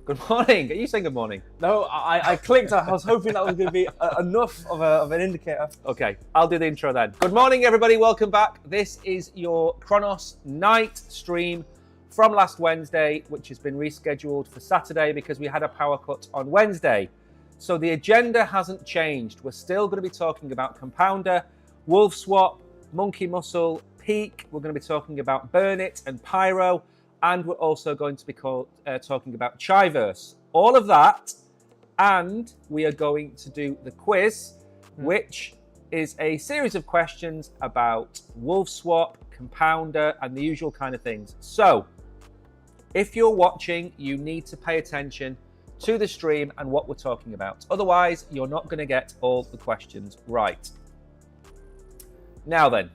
Good morning. Are you saying good morning? No, I clicked. I was hoping that was going to be enough of an indicator. Okay, I'll do the intro then. Good morning, everybody. Welcome back. This is your Cronos night stream from last Wednesday, which has been rescheduled for Saturday because we had a power cut on Wednesday. So the agenda hasn't changed. We're still going to be talking about Compounder, Wolf Swap, Monkey Muscle, Peak. We're going to be talking about Burn It and Pyro. And we're also going to be talking about Chiverse. All of that. And we are going to do the quiz, which is a series of questions about Wolf Swap, Compounder, and the usual kind of things. So, if you're watching, you need to pay attention to the stream and what we're talking about. Otherwise, you're not going to get all the questions right. Now then,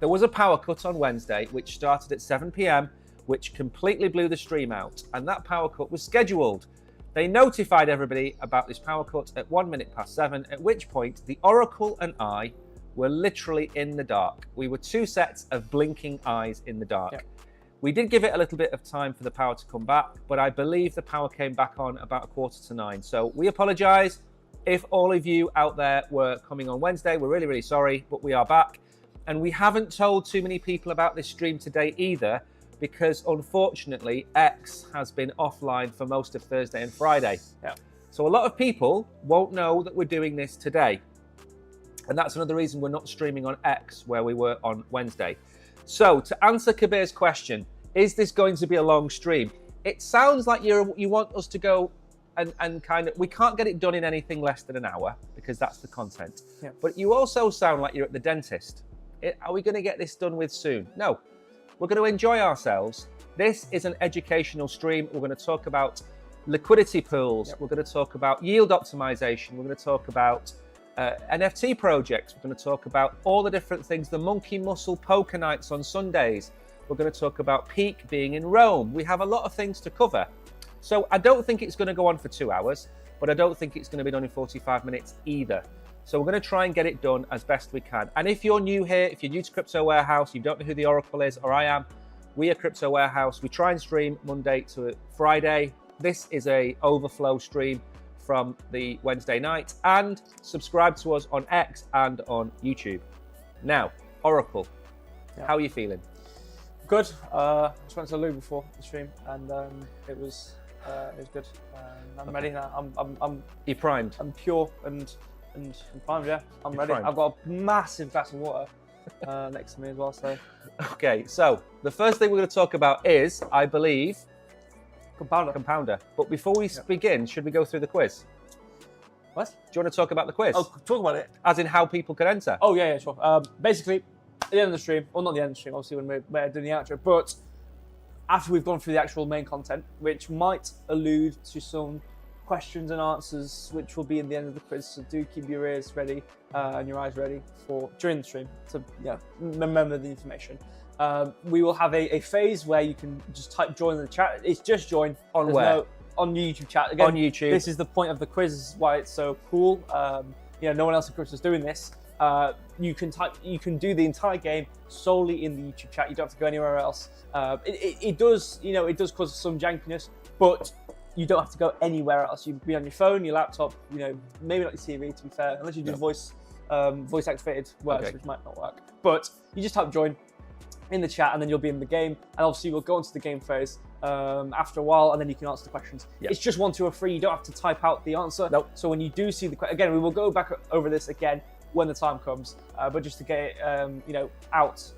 there was a power cut on Wednesday, which started at 7 p.m, which completely blew the stream out. And that power cut was scheduled. They notified everybody about this power cut at 1 minute past 7, at which point the Oracle and I were literally in the dark. We were two sets of blinking eyes in the dark. Yep. We did give it a little bit of time for the power to come back, but I believe the power came back on about 8:45. So we apologize if all of you out there were coming on Wednesday. We're really, really sorry, but we are back. And we haven't told too many people about this stream today either, because unfortunately X has been offline for most of Thursday and Friday. Yeah. So a lot of people won't know that we're doing this today. And that's another reason we're not streaming on X where we were on Wednesday. So to answer Kabir's question, is this going to be a long stream? It sounds like you want us to go and kind of, we can't get it done in anything less than an hour because that's the content. Yeah. But you also sound like you're at the dentist. Are we going to get this done with soon? No, we're going to enjoy ourselves. This is an educational stream. We're going to talk about liquidity pools. Yep. We're going to talk about yield optimization. We're going to talk about NFT projects. We're going to talk about all the different things, the Monkey Muscle poker nights on Sundays. We're going to talk about Peak being in Rome. We have a lot of things to cover. So I don't think it's going to go on for 2 hours, but I don't think it's going to be done in 45 minutes either. So we're going to try and get it done as best we can. And if you're new here, if you're new to Crypto Warehouse, you don't know who the Oracle is, or I am, we are Crypto Warehouse. We try and stream Monday to Friday. This is a overflow stream from the Wednesday night. And subscribe to us on X and on YouTube. Now, Oracle, how are you feeling? Good. I just went to the loo before the stream, and it was good. I'm ready now. You're primed. I'm pure and primed. Yeah, I'm ready. Primed. I've got a massive glass of water next to me as well. So. Okay, so the first thing we're going to talk about is, I believe, Compounder. But before we begin, should we go through the quiz? What? Do you want to talk about the quiz? Oh, talk about it. As in how people can enter? Oh, yeah, sure. Basically, at the end of the stream, well, not the end of the stream, obviously when we're doing the outro, but after we've gone through the actual main content, which might allude to some questions and answers, which will be in the end of the quiz, so do keep your ears ready and your eyes ready for during the stream to remember the information. We will have a phase where you can just type join in the chat. It's just join. On where? On the YouTube chat. Again, on YouTube. This is the point of the quiz. This is why it's so cool. No one else in Crypto is doing this. You can do the entire game solely in the YouTube chat. You don't have to go anywhere else. It does cause some jankiness, but you don't have to go anywhere else. You can be on your phone, your laptop, maybe not your TV, to be fair, unless you do voice activated works, which might not work. But you just type join in the chat and then you'll be in the game. And obviously we'll go into the game phase after a while, and then you can answer the questions. Yep. It's just 1, 2, or 3. You don't have to type out the answer. Nope. So when you do see the again, we will go back over this again when the time comes, but just to get it out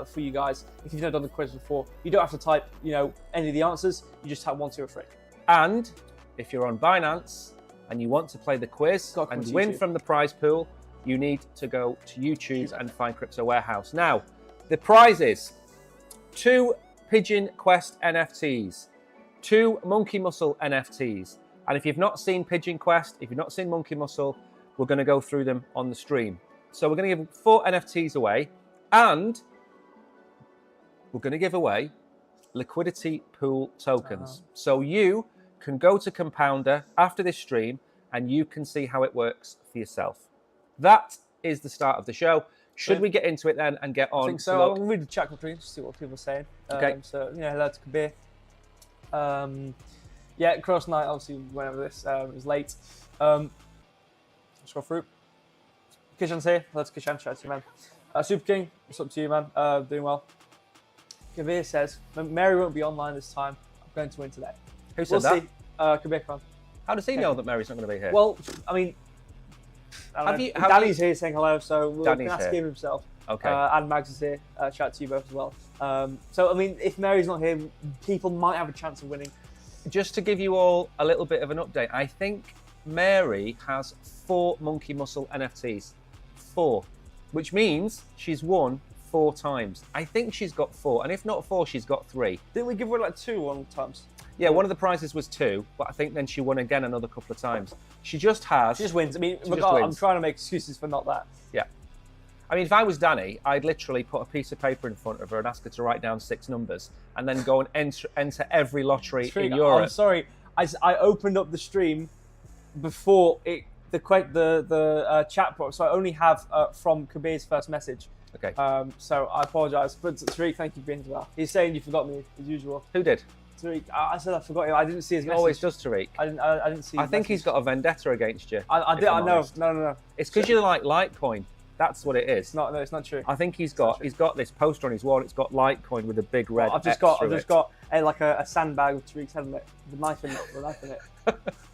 for you guys. If you've never done the quiz before, you don't have to type any of the answers. You just type 1, 2, or 3. And if you're on Binance and you want to play the quiz and win from the prize pool, you need to go to YouTube and find Crypto Warehouse. Now, the prize is 2 Pigeon Quest NFTs, 2 Monkey Muscle NFTs. And if you've not seen Pigeon Quest, if you've not seen Monkey Muscle, we're going to go through them on the stream. So we're going to give 4 NFTs away, and we're going to give away liquidity pool tokens. So you can go to Compounder after this stream and you can see how it works for yourself. That is the start of the show. Should we get into it then and get on? I think so. I'll read the chat quickly just to see what people are saying. Okay. So, hello to Kabir. Yeah, Cronos night, obviously, whenever this is late. Let's go through. Kishan's here. Let's Kishan, shout out to you, man. Super King, what's up to you, man? Doing well. Kabir says, Mary won't be online this time. I'm going to win today. Who said that? See. Kabir Khan. How does he know that Mary's not going to be here? Well, I mean, Danny's here saying hello, so we'll ask him himself. Okay. And Mags is here. Shout out to you both as well. So, I mean, if Mary's not here, people might have a chance of winning. Just to give you all a little bit of an update, I think Mary has 4 Monkey Muscle NFTs. 4. Which means she's won 4 times. I think she's got 4. And if not 4, she's got 3. Didn't we give her like 2 one times? Yeah, one of the prizes was 2, but I think then she won again another couple of times. She just has... She just wins. I mean, wins. I'm trying to make excuses for not that. Yeah. I mean, if I was Danny, I'd literally put a piece of paper in front of her and ask her to write down 6 numbers and then go and enter every lottery in Europe. I'm sorry. I opened up the stream before the chat box, so I only have from Kabir's first message. Okay. So I apologise. But Tariq, thank you for being well. He's saying you forgot me, as usual. Who did? Tariq, I said I forgot him. I didn't see his message. He always does, Tariq. I didn't see his I think he's got a vendetta against you. I know. No. It's because you like Litecoin. That's what it is. It's not true. I think he's got this poster on his wall. It's got Litecoin with a big red. I've just got a sandbag with Tariq's head on it, with a knife in it.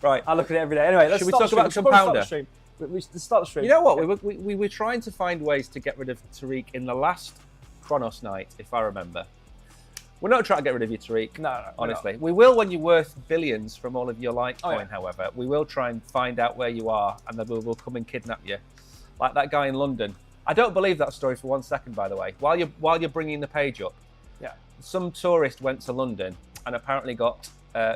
Right. I look at it every day. Anyway, should we talk about Compounder? Let's start the stream. You know what? We were trying to find ways to get rid of Tariq in the last Cronos night, if I remember. We're not trying to get rid of you, Tariq. No, honestly. We will when you're worth billions from all of your Litecoin, however. We will try and find out where you are, and then we'll come and kidnap you. Like that guy in London. I don't believe that story for 1 second, by the way. While you're bringing the page up, some tourist went to London and apparently got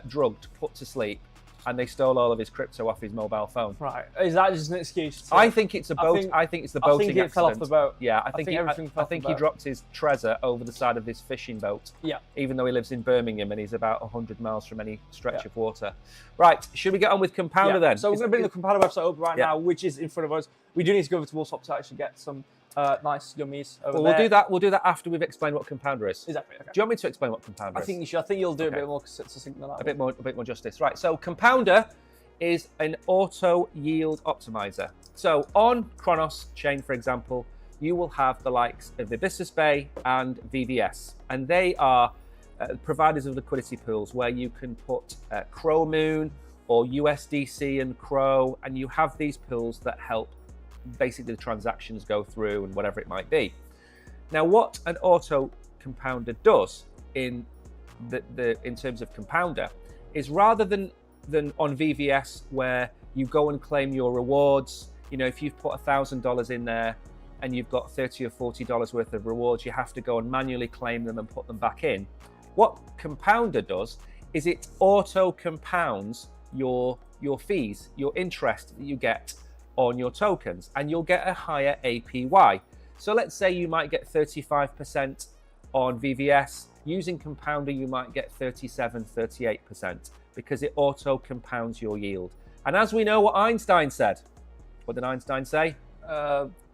drugged, put to sleep, and they stole all of his crypto off his mobile phone. Right? Is that just an excuse? I think it's a boat. I think it's the boating accident. Fell off the boat. Yeah, I think he dropped his treasure over the side of this fishing boat. Yeah. Even though he lives in Birmingham and he's about 100 miles from any stretch of water. Right. Should we get on with Compounder then? So we're going to bring the Compounder website up right now, which is in front of us. We do need to go over to Wolfsop to actually get some nice yummies over there. We'll do that after we've explained what Compounder is. Exactly. Okay. Do you want me to explain what Compounder is? I think you should. I think you'll do a bit more succinct than that. A bit more justice. Right. So Compounder is an auto yield optimizer. So on Cronos chain, for example, you will have the likes of Abyssus Bay and VVS, and they are providers of liquidity pools where you can put Crow Moon or USDC and Crow, and you have these pools that help basically the transactions go through and whatever it might be. Now, what an auto compounder does in terms of Compounder is rather than on VVS where you go and claim your rewards, you know, if you've put $1,000 in there and you've got $30 or $40 worth of rewards, you have to go and manually claim them and put them back in. What Compounder does is it auto compounds your fees, your interest that you get on your tokens, and you'll get a higher APY. So let's say you might get 35% on VVS. Using Compounder, you might get 37, 38% because it auto compounds your yield. And as we know what Einstein said, what did Einstein say?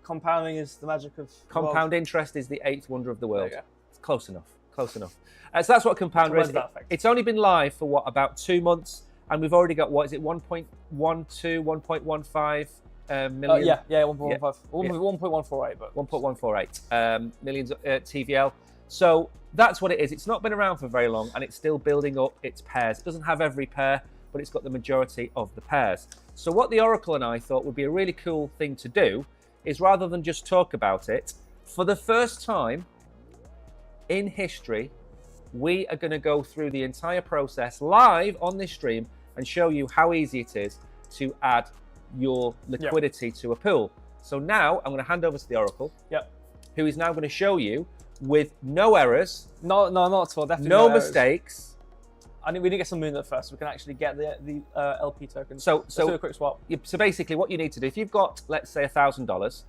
Compounding is the magic of compound interest is the 8th wonder of the world. It's close enough. So that's what Compounder is. It's only been live for about 2 months, and we've already got, what is it, 1.12, 1.15 million? 1.15. 1.148, but 1.148 millions TVL. So that's what it is. It's not been around for very long, and it's still building up its pairs. It doesn't have every pair, but it's got the majority of the pairs. So what the Oracle and I thought would be a really cool thing to do is, rather than just talk about it, for the first time in history, we are going to go through the entire process live on this stream and show you how easy it is to add your liquidity to a pool. So now I'm going to hand over to the Oracle, who is now going to show you with no errors, not at all, definitely no mistakes. I think we need to get some Moon first, so we can actually get the LP token. So let's do a quick swap. So basically, what you need to do, if you've got, let's say, $1,000,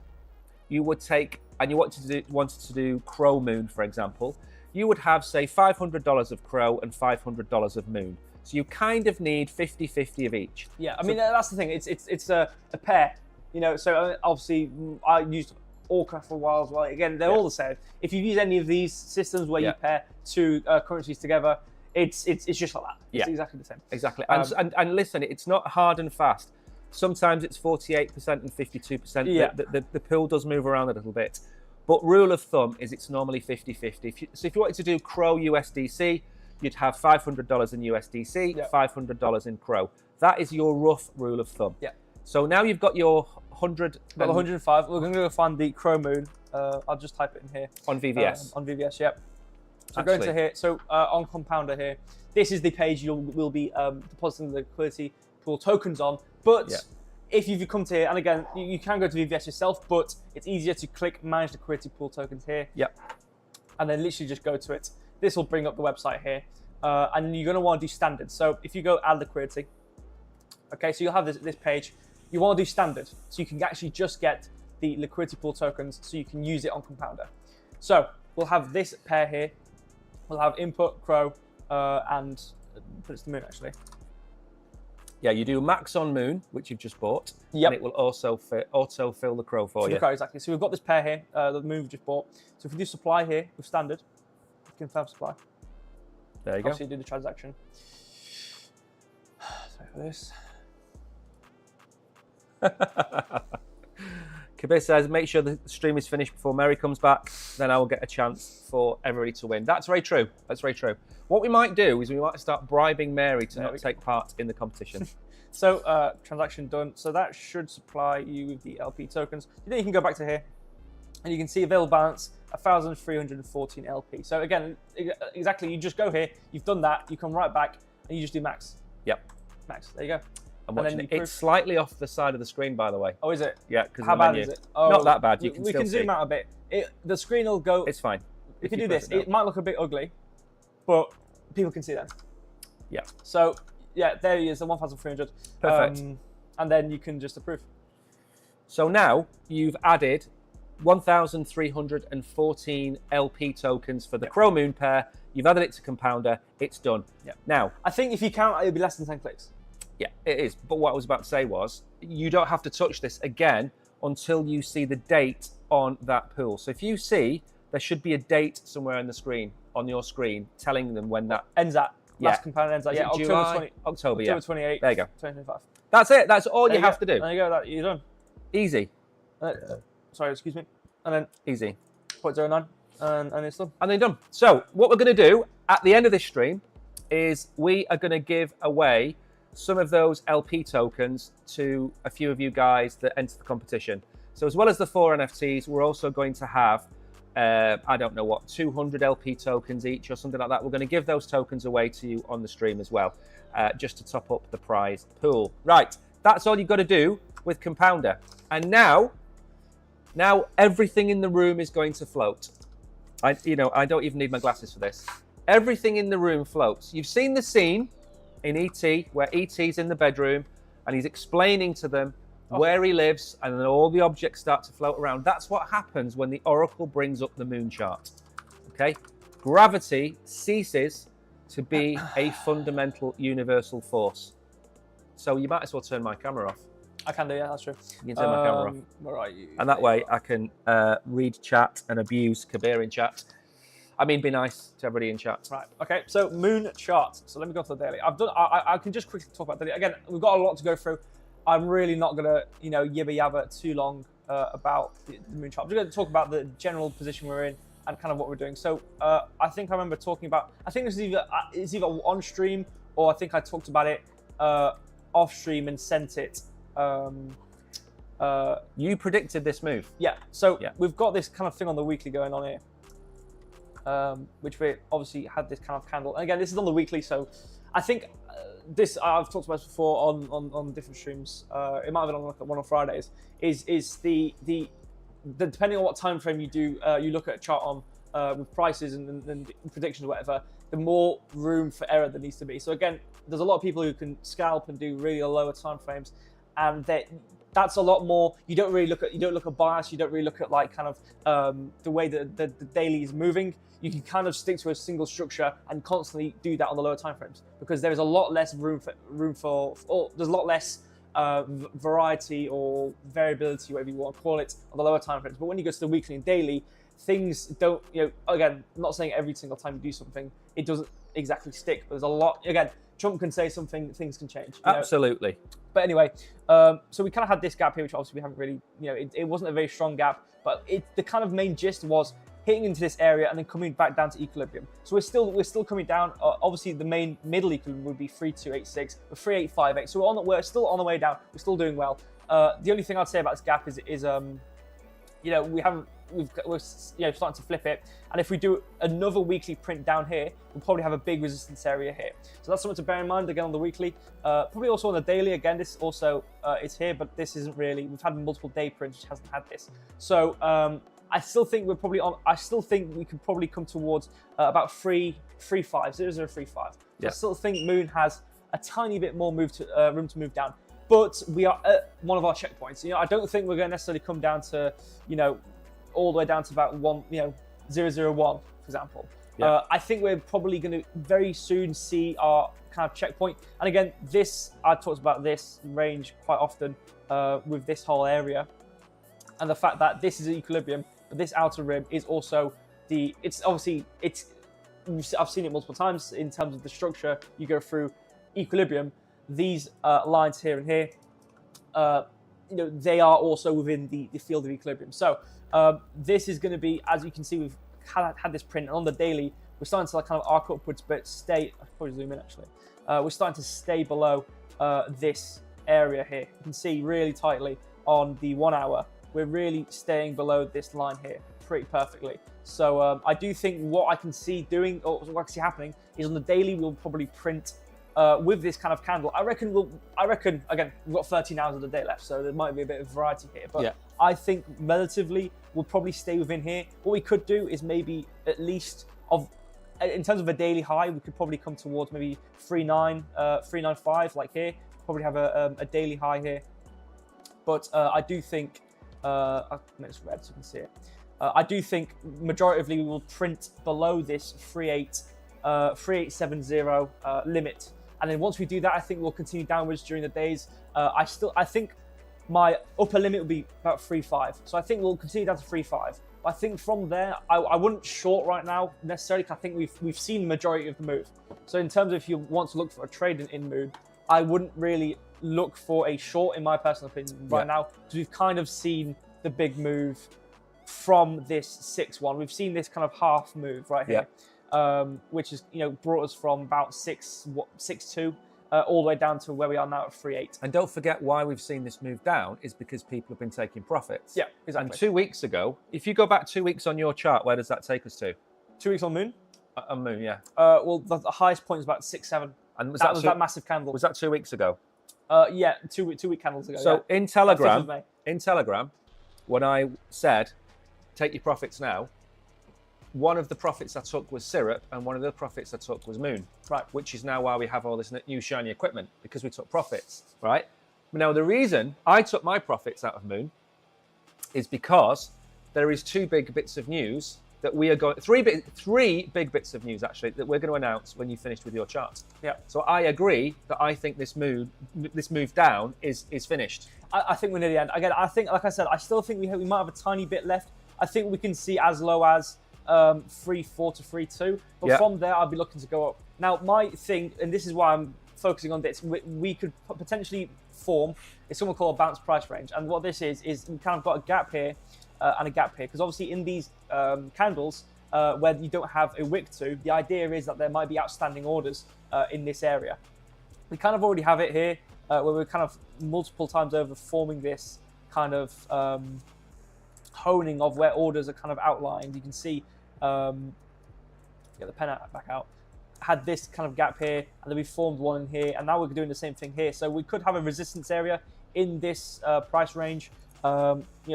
you would take, and you wanted to do Crow Moon, for example, you would have, say, $500 of Crow and $500 of Moon. So you kind of need 50-50 of each. Yeah, I mean, that's the thing. It's a pair, you know. So obviously, I used Orca for a while as well. Again, they're all the same. If you use any of these systems where you pair two currencies together, it's just like that. It's exactly the same. Exactly. And listen, it's not hard and fast. Sometimes it's 48% and 52%. Yeah. The pool does move around a little bit. But rule of thumb is it's normally 50-50. So if you wanted to do Crow USDC, you'd have $500 in USDC, $500 in Crow. That is your rough rule of thumb. Yeah. So now you've got your 100. Got 105. We're going to go find the Crow Moon. I'll just type it in here. On VVS. On VVS, yep. So go into here. So on Compounder here, this is the page you will be depositing the liquidity pool tokens on. But if you've come to here, and again, you can go to VVS yourself, but it's easier to click Manage Liquidity Pool Tokens here. Yep. And then literally just go to it. This will bring up the website here. And you're going to want to do standard. So if you go add liquidity, okay, so you'll have this page. You want to do standard, so you can actually just get the liquidity pool tokens so you can use it on Compounder. So we'll have this pair here. We'll have input, Crow, and put it to the Moon actually. Yeah, you do max on Moon, which you've just bought. Yep. And it will also auto fill the Crow for you. Crow, exactly. So we've got this pair here, the Moon we've just bought. So if we do supply here with standard, confirm supply. There you go. Obviously do the transaction. Sorry for this. Kabir says, make sure the stream is finished before Mary comes back. Then I will get a chance for everybody to win. That's very true. That's very true. What we might do is we might start bribing Mary to not take part in the competition. So transaction done. So that should supply you with the LP tokens. Then you can go back to here and you can see available balance 1,314 LP. So again, exactly, you just go here, you've done that, you come right back and you just do max. Yep. Max, there you go. I'm watching it. It's slightly off the side of the screen, by the way. Oh, is it? Yeah, because how bad is it? Oh, not that bad. You can we still can zoom see. out a bit. The screen will go. It's fine. If you do this, it might look a bit ugly, but people can see that. Yeah. So yeah, there he is, the 1,300. Perfect. And then you can just approve. So now you've added 1,314 LP tokens for the Crow Moon pair. You've added it to Compounder. It's done. Yeah. Now, I think if you count, it'll be less than 10 clicks. Yeah, it is. But what I was about to say was, you don't have to touch this again until you see the date on that pool. So if you see, there should be a date somewhere on the screen, on your screen, telling them when that ends at. Last Compounder ends at. Yeah, October 28th. There you go. 2025. That's it. That's all you have to do. There you go. You're done. Easy. Sorry, excuse me. And then easy. 0.09, and it's done. And then done. So what we're going to do at the end of this stream is we are going to give away some of those LP tokens to a few of you guys that enter the competition. So as well as the 4 NFTs, we're also going to have, I don't know what, 200 LP tokens each or something like that. We're going to give those tokens away to you on the stream as well, just to top up the prize pool. Right, that's all you've got to do with Compounder. And now everything in the room is going to float. I don't even need my glasses for this. Everything in the room floats. You've seen the scene in E.T., where E.T.'s in the bedroom and he's explaining to them where he lives, and then all the objects start to float around. That's what happens when the Oracle brings up the moon chart. Okay? Gravity ceases to be a fundamental universal force. So you might as well turn my camera off. I can do, yeah, that's true. You can turn my camera off. Where are you? And that way I can read chat and abuse Kabir in chat. I mean, be nice to everybody in chat. Right. Okay. So moon chart. So let me go to the daily. I can just quickly talk about daily. Again, we've got a lot to go through. I'm really not gonna, yibba yabba too long about the moon chart. I'm just going to talk about the general position we're in and kind of what we're doing. So I think I remember talking about. I think this is either on stream or I think I talked about it off stream and sent it. You predicted this move. Yeah. So we've got this kind of thing on the weekly going on here. Which we obviously had this kind of candle. And again, this is on the weekly, so I think this I've talked about this before on different streams. It might have been on one on Fridays. Is the depending on what time frame you do, you look at a chart on with prices and predictions or whatever. The more room for error there needs to be. So again, there's a lot of people who can scalp and do really lower time frames, and that's a lot more. You don't look at bias. You don't really look at like kind of the way that the daily is moving. You can kind of stick to a single structure and constantly do that on the lower time frames because there is a lot less room for there's a lot less variety or variability, whatever you want to call it, on the lower time frames. But when you go to the weekly and daily, things don't, again, I'm not saying every single time you do something, it doesn't exactly stick, but there's a lot, again, Trump can say something, things can change. Absolutely. But anyway, so we kind of had this gap here, which obviously we haven't really, it wasn't a very strong gap, but the kind of main gist was hitting into this area and then coming back down to equilibrium. So we're still coming down. Obviously, the main middle equilibrium would be 3286, but 3858. So we're still on the way down. We're still doing well. The only thing I'd say about this gap is we're starting to flip it, and if we do another weekly print down here, we'll probably have a big resistance area here. So that's something to bear in mind again on the weekly. Probably also on the daily. Again, this also is here, but this isn't really. We've had multiple day prints which hasn't had this. So I still think we're probably on. I still think we could probably come towards about 0.35. Yeah. I still think Moon has a tiny bit more room to move down. But we are at one of our checkpoints. I don't think we're going to necessarily come down to, all the way down to about 0.001, for example. Yeah. I think we're probably going to very soon see our kind of checkpoint. And again, I talked about this range quite often with this whole area, and the fact that this is equilibrium, but this outer rim is also I've seen it multiple times in terms of the structure. You go through equilibrium. These lines here and here, they are also within the field of equilibrium. So this is going to be, as you can see, we've had this print, and on the daily, we're starting to kind of arc upwards, but stay. I'll probably zoom in actually. We're starting to stay below this area here. You can see really tightly on the 1 hour. We're really staying below this line here pretty perfectly. So I do think what I can see doing, or what I can see happening, is on the daily we'll probably print. With this kind of candle, I reckon again, we've got 13 hours of the day left, so there might be a bit of variety here. But I think relatively, we'll probably stay within here. What we could do is maybe at least in terms of a daily high, we could probably come towards maybe 395, like here. Probably have a daily high here. But I do think, I'll make this red so you can see it. I do think majoritively we will print below this 3870 limit. And then once we do that, I think we'll continue downwards during the days. I think my upper limit will be about 3.5. So I think we'll continue down to 3.5. But I think from there, I wouldn't short right now necessarily, because I think we've seen the majority of the move. So in terms of if you want to look for a trade in Moon, I wouldn't really look for a short, in my personal opinion, right now, because we've kind of seen the big move from this 6-1. We've seen this kind of half move right here. Which has brought us from about 6.2 all the way down to where we are now at 3.8. And don't forget why we've seen this move down is because people have been taking profits. Yeah, exactly. And 2 weeks ago, if you go back 2 weeks on your chart, where does that take us to? 2 weeks on Moon? On Moon, yeah. Well, the highest point is about 6.7. And was that massive candle? Was that 2 weeks ago? Yeah, 2 week candles ago. So in Telegram, when I said, take your profits now, one of the profits I took was Syrup, and one of the profits I took was Moon. Right. Which is now why we have all this new shiny equipment, because we took profits, right? Now, the reason I took my profits out of Moon is because there is 2 big bits of news that we are going... Three big bits of news, actually, that we're going to announce when you finished with your chart. Yeah. So I agree that I think this move down is finished. I think we're near the end. Again, I think, like I said, I still think we might have a tiny bit left. I think we can see as low as 3.4 to 3.2, but from there I'll be looking to go up. Now my thing, and this is why I'm focusing on this, we could potentially form is something called a bounce price range, and what this is we kind of got a gap here and a gap here, because obviously in these candles where you don't have a wick to, the idea is that there might be outstanding orders in this area. We kind of already have it here where we're kind of multiple times over forming this kind of honing of where orders are kind of outlined. You can see, get the pen back out, had this kind of gap here, and then we formed one in here, and now we're doing the same thing here. So we could have a resistance area in this price range,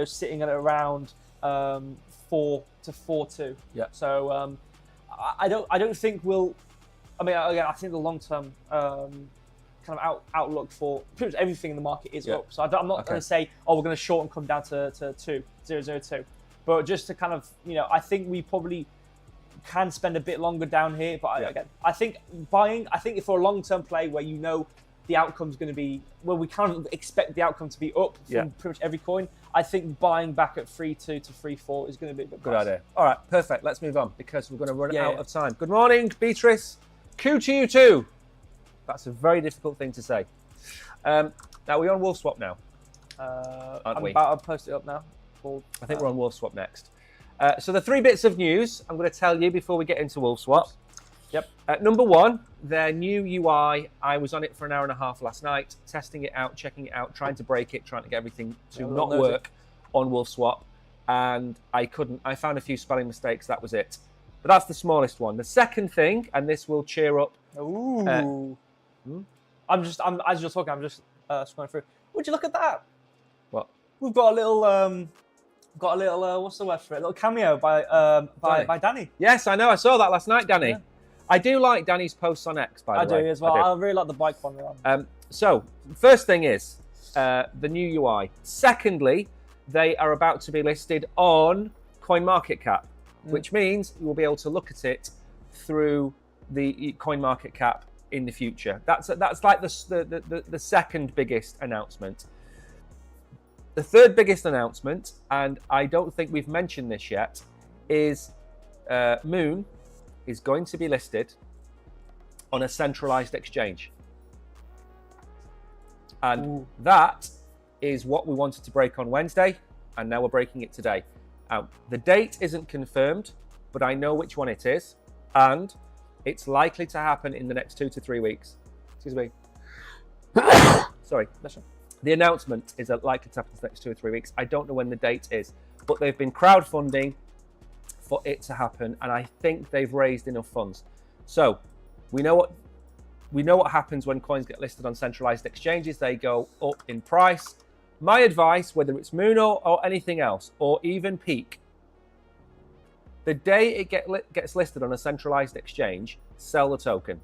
sitting at around 4 to 4.2. Yeah. So I don't think we'll. I mean, again, I think the long term kind of outlook for pretty much everything in the market is up. So I'm not going to say, oh, we're going to short and come down to 2.002. But just to kind of, I think we probably can spend a bit longer down here. But again, I think buying, if for a long-term play where the outcome's going to be, well, we kind of expect the outcome to be up from pretty much every coin. I think buying back at 3.2 to 3.4 is going to be a bit good idea. All right, perfect. Let's move on because we're going to run out of time. Good morning, Beatrice. Q to you too. That's a very difficult thing to say. Now we're on WolfSwap now, aren't we? I'll post it up now. I think we're on WolfSwap next. So the 3 bits of news I'm going to tell you before we get into WolfSwap. Yep. Number 1, their new UI. I was on it for an hour and a half last night, testing it out, checking it out, trying to break it, trying to get everything to not work on WolfSwap, and I couldn't. I found a few spelling mistakes. That was it. But that's the smallest one. The second thing, and this will cheer up. Ooh. As you're talking, I'm just scrolling through. Would you look at that? What? We've got a little. What's the word for it? A little cameo by Danny. Yes, I know. I saw that last night, Danny. Yeah. I do like Danny's posts on X, by the way. I do as well. I really like the bike one. So, first thing is the new UI. Secondly, they are about to be listed on CoinMarketCap, which means you will be able to look at it through the CoinMarketCap in the future. That's like the second biggest announcement. The third biggest announcement, and I don't think we've mentioned this yet, is Moon is going to be listed on a centralized exchange. And that is what we wanted to break on Wednesday, and now we're breaking it today. The date isn't confirmed, but I know which one it is, and it's likely to happen in the next 2 to 3 weeks. Excuse me. Sorry. The announcement is likely to happen in the next 2 or 3 weeks. I don't know when the date is, but they've been crowdfunding for it to happen, and I think they've raised enough funds. So we know what happens when coins get listed on centralized exchanges. They go up in price. My advice, whether it's Moon or anything else, or even Peak, the day it gets listed on a centralized exchange, sell the token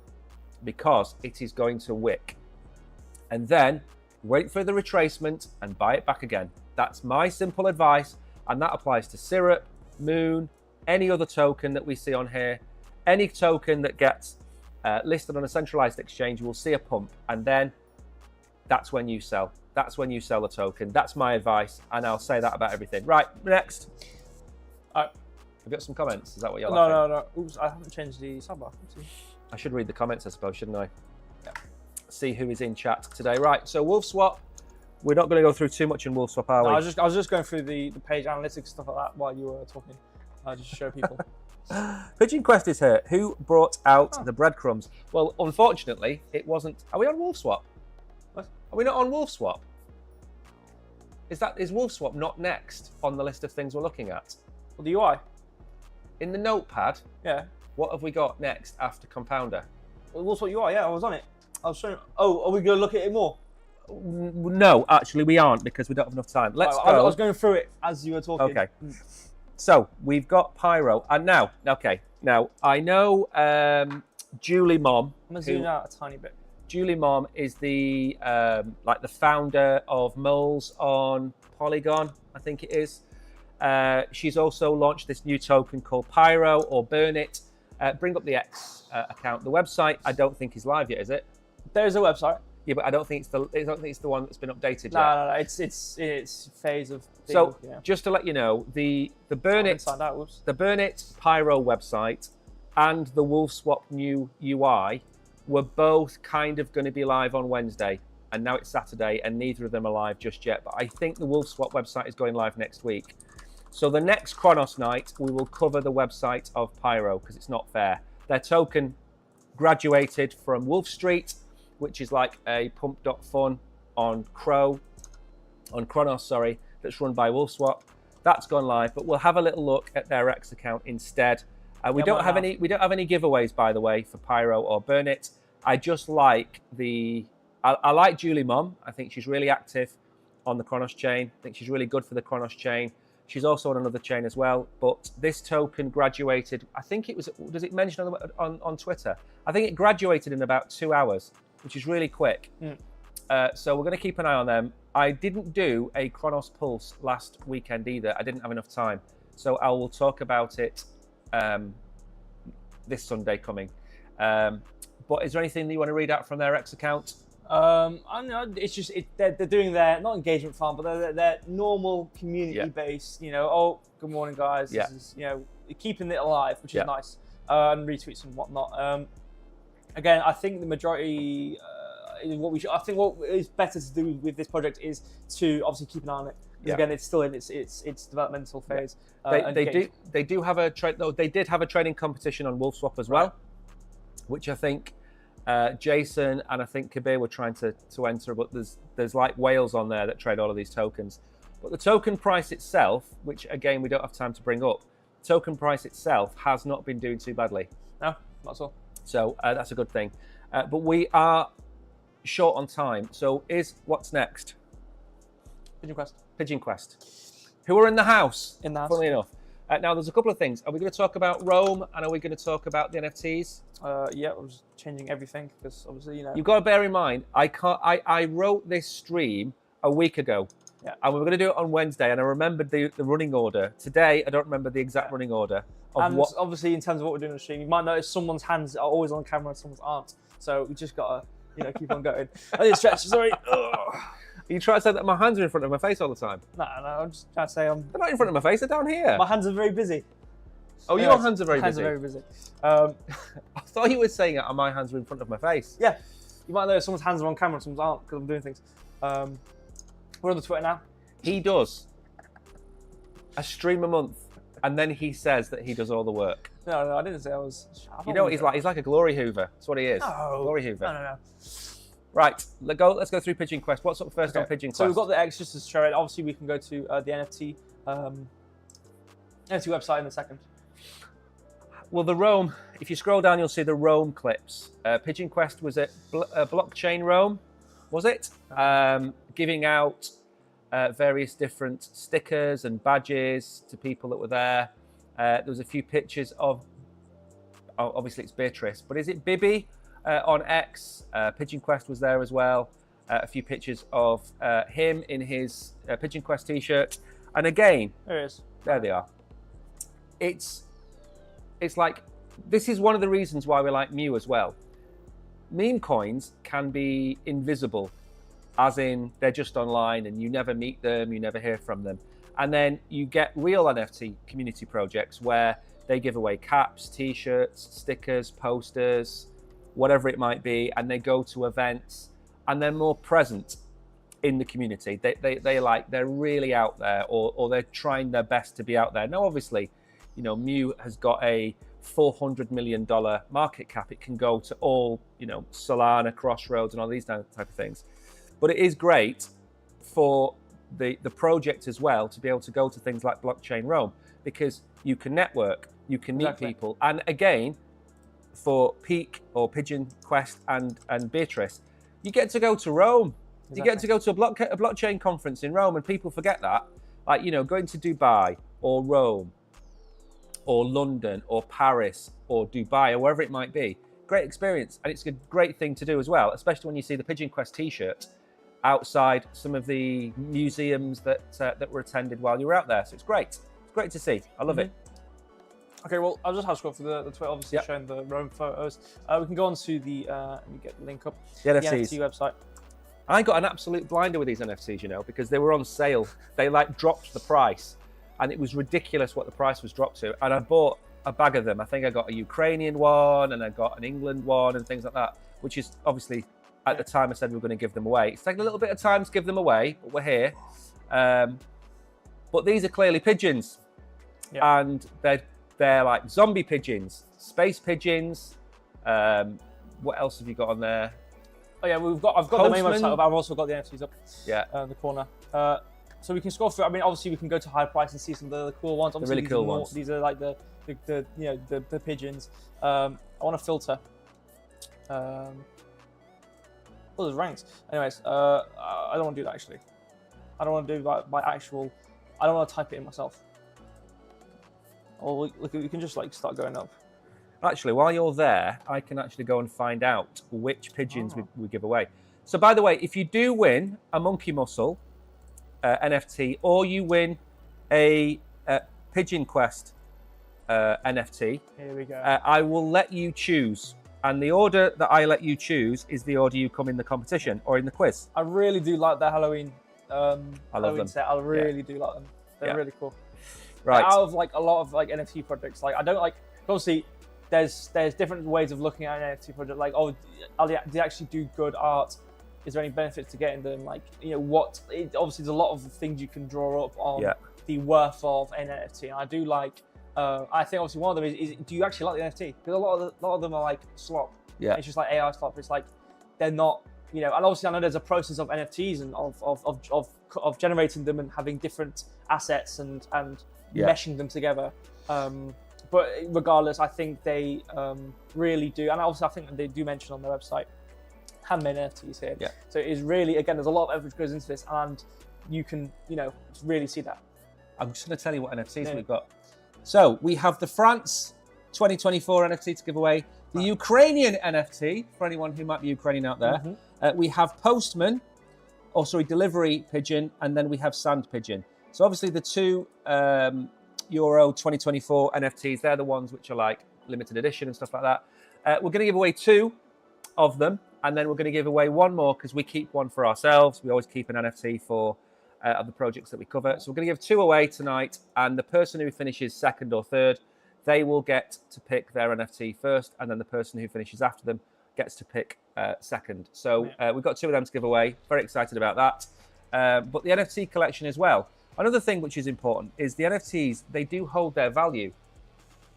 because it is going to wick. And then wait for the retracement and buy it back again. That's my simple advice, and that applies to Syrup, Moon, any other token that we see on here. Any token that gets listed on a centralized exchange will see a pump, and then that's when you sell. That's when you sell the token. That's my advice, and I'll say that about everything. Right, next. We've got some comments. Is that what you're laughing? No. Oops, I haven't changed the sidebar. I should read the comments, I suppose, shouldn't I? Yeah. See who is in chat today. Right, so WolfSwap. We're not going to go through too much in WolfSwap, are we? I was just going through the page analytics, stuff like that, while you were talking. Just to show people. Pigeon Quest is here. Who brought out the breadcrumbs? Well, unfortunately, it wasn't. Are we on WolfSwap? What? Are we not on WolfSwap? Is WolfSwap not next on the list of things we're looking at? Well, the UI. In the notepad? Yeah. What have we got next after Compounder? Well, WolfSwap UI, yeah, I was on it. I was showing. Oh, are we going to look at it more? No, actually, we aren't because we don't have enough time. Let's go. I was going through it as you were talking. Okay. So we've got Pyro, and now I know Julie Mom. I'm gonna zoom out a tiny bit. Julie Mom is the the founder of Moles on Polygon, I think it is. She's also launched this new token called Pyro or Burn It. Bring up the X account. The website I don't think is live yet, is it? There is a website. Yeah, but I don't think it's the one that's been updated yet. No. It's phase of. So just to let you know, the Burn It, the Burn It Pyro website, and the WolfSwap new UI were both kind of going to be live on Wednesday, and now it's Saturday, and neither of them are live just yet. But I think the WolfSwap website is going live next week. So the next Cronos night, we will cover the website of Pyro because it's not fair. Their token graduated from Wolf Street, which is like a pump.fun on Cronos, that's run by WolfSwap. That's gone live, but we'll have a little look at their X account instead. We don't have any giveaways, by the way, for Pyro or Burn It. I just like I like Julie Mom. I think she's really active on the Cronos chain. I think she's really good for the Cronos chain. She's also on another chain as well. But this token graduated, I think it was, does it mention on Twitter? I think it graduated in about 2 hours, which is really quick. So we're going to keep an eye on them. I didn't do a Cronos Pulse last weekend either. I didn't have enough time. So I will talk about it this Sunday coming. But is there anything that you want to read out from their X account? I know it's just they're doing their not engagement farm, but their normal community based. You know, oh, good morning, guys. This is, you know, keeping it alive, which is nice, and retweets and whatnot. Again, I think the majority. I think what is better to do with this project is to obviously keep an eye on it. Because again, it's still in its developmental phase. They do have a they did have a training competition on Wolfswap as well, which I think Jason and I think Kabir were trying to enter, but there's like whales on there that trade all of these tokens. But the token price itself, which again we don't have time to bring up, token price itself has not been doing too badly. No, not at all. So that's a good thing. But we are short on time. So what's next? Pigeon Quest. Who are in the house? Funnily enough. Now, there's a couple of things. Are we going to talk about Rome and are we going to talk about the NFTs? Yeah, I was changing everything because obviously, you know. You've got to bear in mind, I wrote this stream a week ago. Yeah. And we were going to do it on Wednesday, and I remembered the running order. Today, I don't remember the exact running order. Obviously, in terms of what we're doing on the stream, you might notice someone's hands are always on camera and someone's aren't. So we just got to, you know, keep on going. I did stretch, sorry. You try to say that my hands are in front of my face all the time? No, I'm just trying to say They're not in front of my face, they're down here. My hands are very busy. Oh, your hands are very busy? Hands are very busy. I thought you were saying that my hands were in front of my face. Yeah. You might notice someone's hands are on camera and someone's aren't because I'm doing things. We're on the Twitter now. He does a stream a month, and then he says that he does all the work. No, I didn't say I was. You know what he's like? He's like a glory hoover. That's what he is. No. Glory hoover. No. Right, let's go through Pigeon Quest. What's up first on Pigeon Quest? So we've got the X just to show it. Obviously, we can go to the NFT website in a second. Well, the Rome, if you scroll down, you'll see the Rome clips. Pigeon Quest was at Blockchain Rome, was it? Giving out various different stickers and badges to people that were there. There was a few pictures of, obviously it's Beatrice, but is it Bibi on X? Pigeon Quest was there as well. A few pictures of him in his Pigeon Quest t-shirt. And again, there it is. There they are. It's like, this is one of the reasons why we like Mew as well. Meme coins can be invisible, as in they're just online and you never meet them, you never hear from them. And then you get real NFT community projects where they give away caps, t-shirts, stickers, posters, whatever it might be, and they go to events and they're more present in the community. They're really out there, or they're trying their best to be out there. Now, obviously, you know, Mew has got a $400 million market cap. It can go to all, you know, Solana, Crossroads, and all these type of things. But it is great for the project as well to be able to go to things like Blockchain Rome, because you can network, you can meet people. And again, for Peak or Pigeon Quest and Beatrice, you get to go to Rome. You get to go to a blockchain conference in Rome, and people forget that. Like, you know, going to Dubai or Rome or London or Paris or Dubai or wherever it might be. Great experience, and it's a great thing to do as well, especially when you see the Pigeon Quest t-shirt outside some of the museums that were attended while you were out there. So it's great. It's great to see. I love it. Okay, well, I'll just have to scroll through the Twitter, obviously showing the Rome photos. We can go on to the, let me get the link up, the NFT website. I got an absolute blinder with these NFTs, you know, because they were on sale. They like dropped the price, and it was ridiculous what the price was dropped to. And I bought a bag of them. I think I got a Ukrainian one and I got an England one and things like that, which is obviously at the time I said we were going to give them away. It's taken a little bit of time to give them away, but we're here. But these are clearly pigeons, and they're like zombie pigeons, space pigeons. What else have you got on there? Oh yeah, I've got the main website, but I've also got the NFTs up. In the corner. So we can scroll through. I mean, obviously we can go to high price and see some of the cool ones. Obviously, the really cool ones. These are like the pigeons. I want to filter. Oh, there's ranks. Anyways, I don't want to do that actually. I don't want to do by actual. I don't want to type it in myself. Or look, we can just like start going up. Actually, while you're there, I can actually go and find out which pigeons we give away. So, by the way, if you do win a monkey muscle NFT, or you win a Pigeon Quest NFT, here we go. I will let you choose And the order that I let you choose is the order you come in the competition or in the quiz. I really do like the Halloween. I love them. Set. I really do like them. They're really cool. Right. Out of like a lot of like NFT projects, like I don't like. Obviously, there's different ways of looking at an NFT project. Like, oh, do they actually do good art? Is there any benefits to getting them? Like, you know, obviously there's a lot of things you can draw up on the worth of an NFT. And I do like. I think obviously one of them is do you actually like the NFT? Because a lot of them are like slop. Yeah. It's just like AI slop. It's like they're not. You know, and obviously I know there's a process of NFTs and of generating them and having different assets and meshing them together. But regardless, I think they really do, and also I think they do mention on their website handmade NFTs here. Yeah. So it is really, again, there's a lot of effort goes into this, and you can, you know, really see that. I'm just going to tell you what NFTs we've got. So we have the France 2024 NFT to give away, the Ukrainian NFT for anyone who might be Ukrainian out there. We have Postman, Delivery Pigeon, and then we have Sand Pigeon. So obviously the two Euro 2024 NFTs, they're the ones which are like limited edition and stuff like that. We're going to give away 2 of them, and then we're going to give away 1 more because we keep one for ourselves. We always keep an NFT for of the projects that we cover. So we're going to give 2 away tonight, and the person who finishes second or third, they will get to pick their NFT first, and then the person who finishes after them gets to pick second. So we've got 2 of them to give away. Very excited about that. But the NFT collection as well. Another thing which is important is the NFTs, they do hold their value.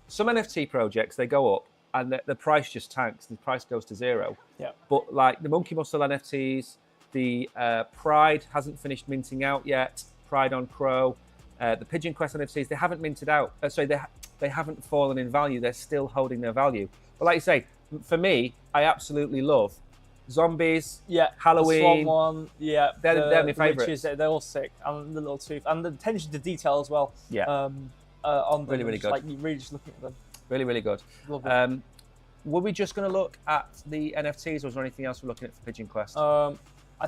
Some NFT projects, they go up and the price just tanks. The price goes to 0. Yeah. But like the Monkey Muscle NFTs, the Pride hasn't finished minting out yet. Pride on Crow. The Pigeon Quest NFTs, they haven't minted out. They haven't fallen in value. They're still holding their value. But like you say, for me, I absolutely love Zombies, Halloween. The Swan one, they're my favourites. They're all sick, and the little tooth, and the attention to detail as well. Yeah, on them, really good. Like you really just looking at them. Really good. Were we just going to look at the NFTs, or was there anything else we're looking at for Pigeon Quest? I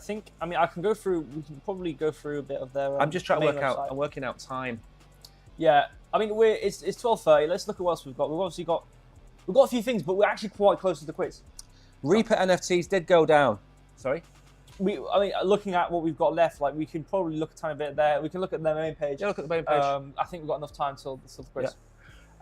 can go through. We can probably go through a bit of their. I'm just trying to work website. out. I'm working out time. Yeah, I mean it's 12:30. Let's look at what else we've got. We've got a few things, but we're actually quite close to the quiz. Reaper NFTs did go down. Sorry? Looking at what we've got left, like we can probably look a tiny bit there. We can look at their main page. Yeah, look at the main page. I think we've got enough time till the quiz.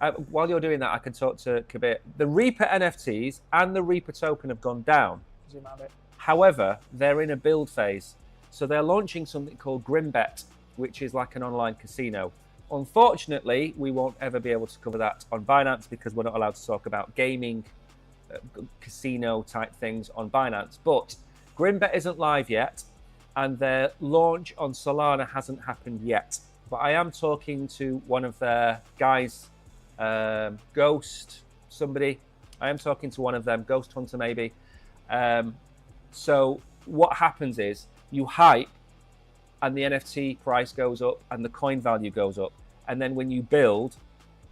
Yeah. While you're doing that, I can talk to Kabir. The Reaper NFTs and the Reaper token have gone down. Zoom out a bit. However, they're in a build phase. So they're launching something called Grimbet, which is like an online casino. Unfortunately, we won't ever be able to cover that on Binance because we're not allowed to talk about gaming casino type things on Binance. But Grimbet isn't live yet, and their launch on Solana hasn't happened yet. But I am talking to one of their guys, Ghost somebody. I am talking to one of them, Ghost Hunter maybe. So what happens is you hype and the NFT price goes up and the coin value goes up. And then when you build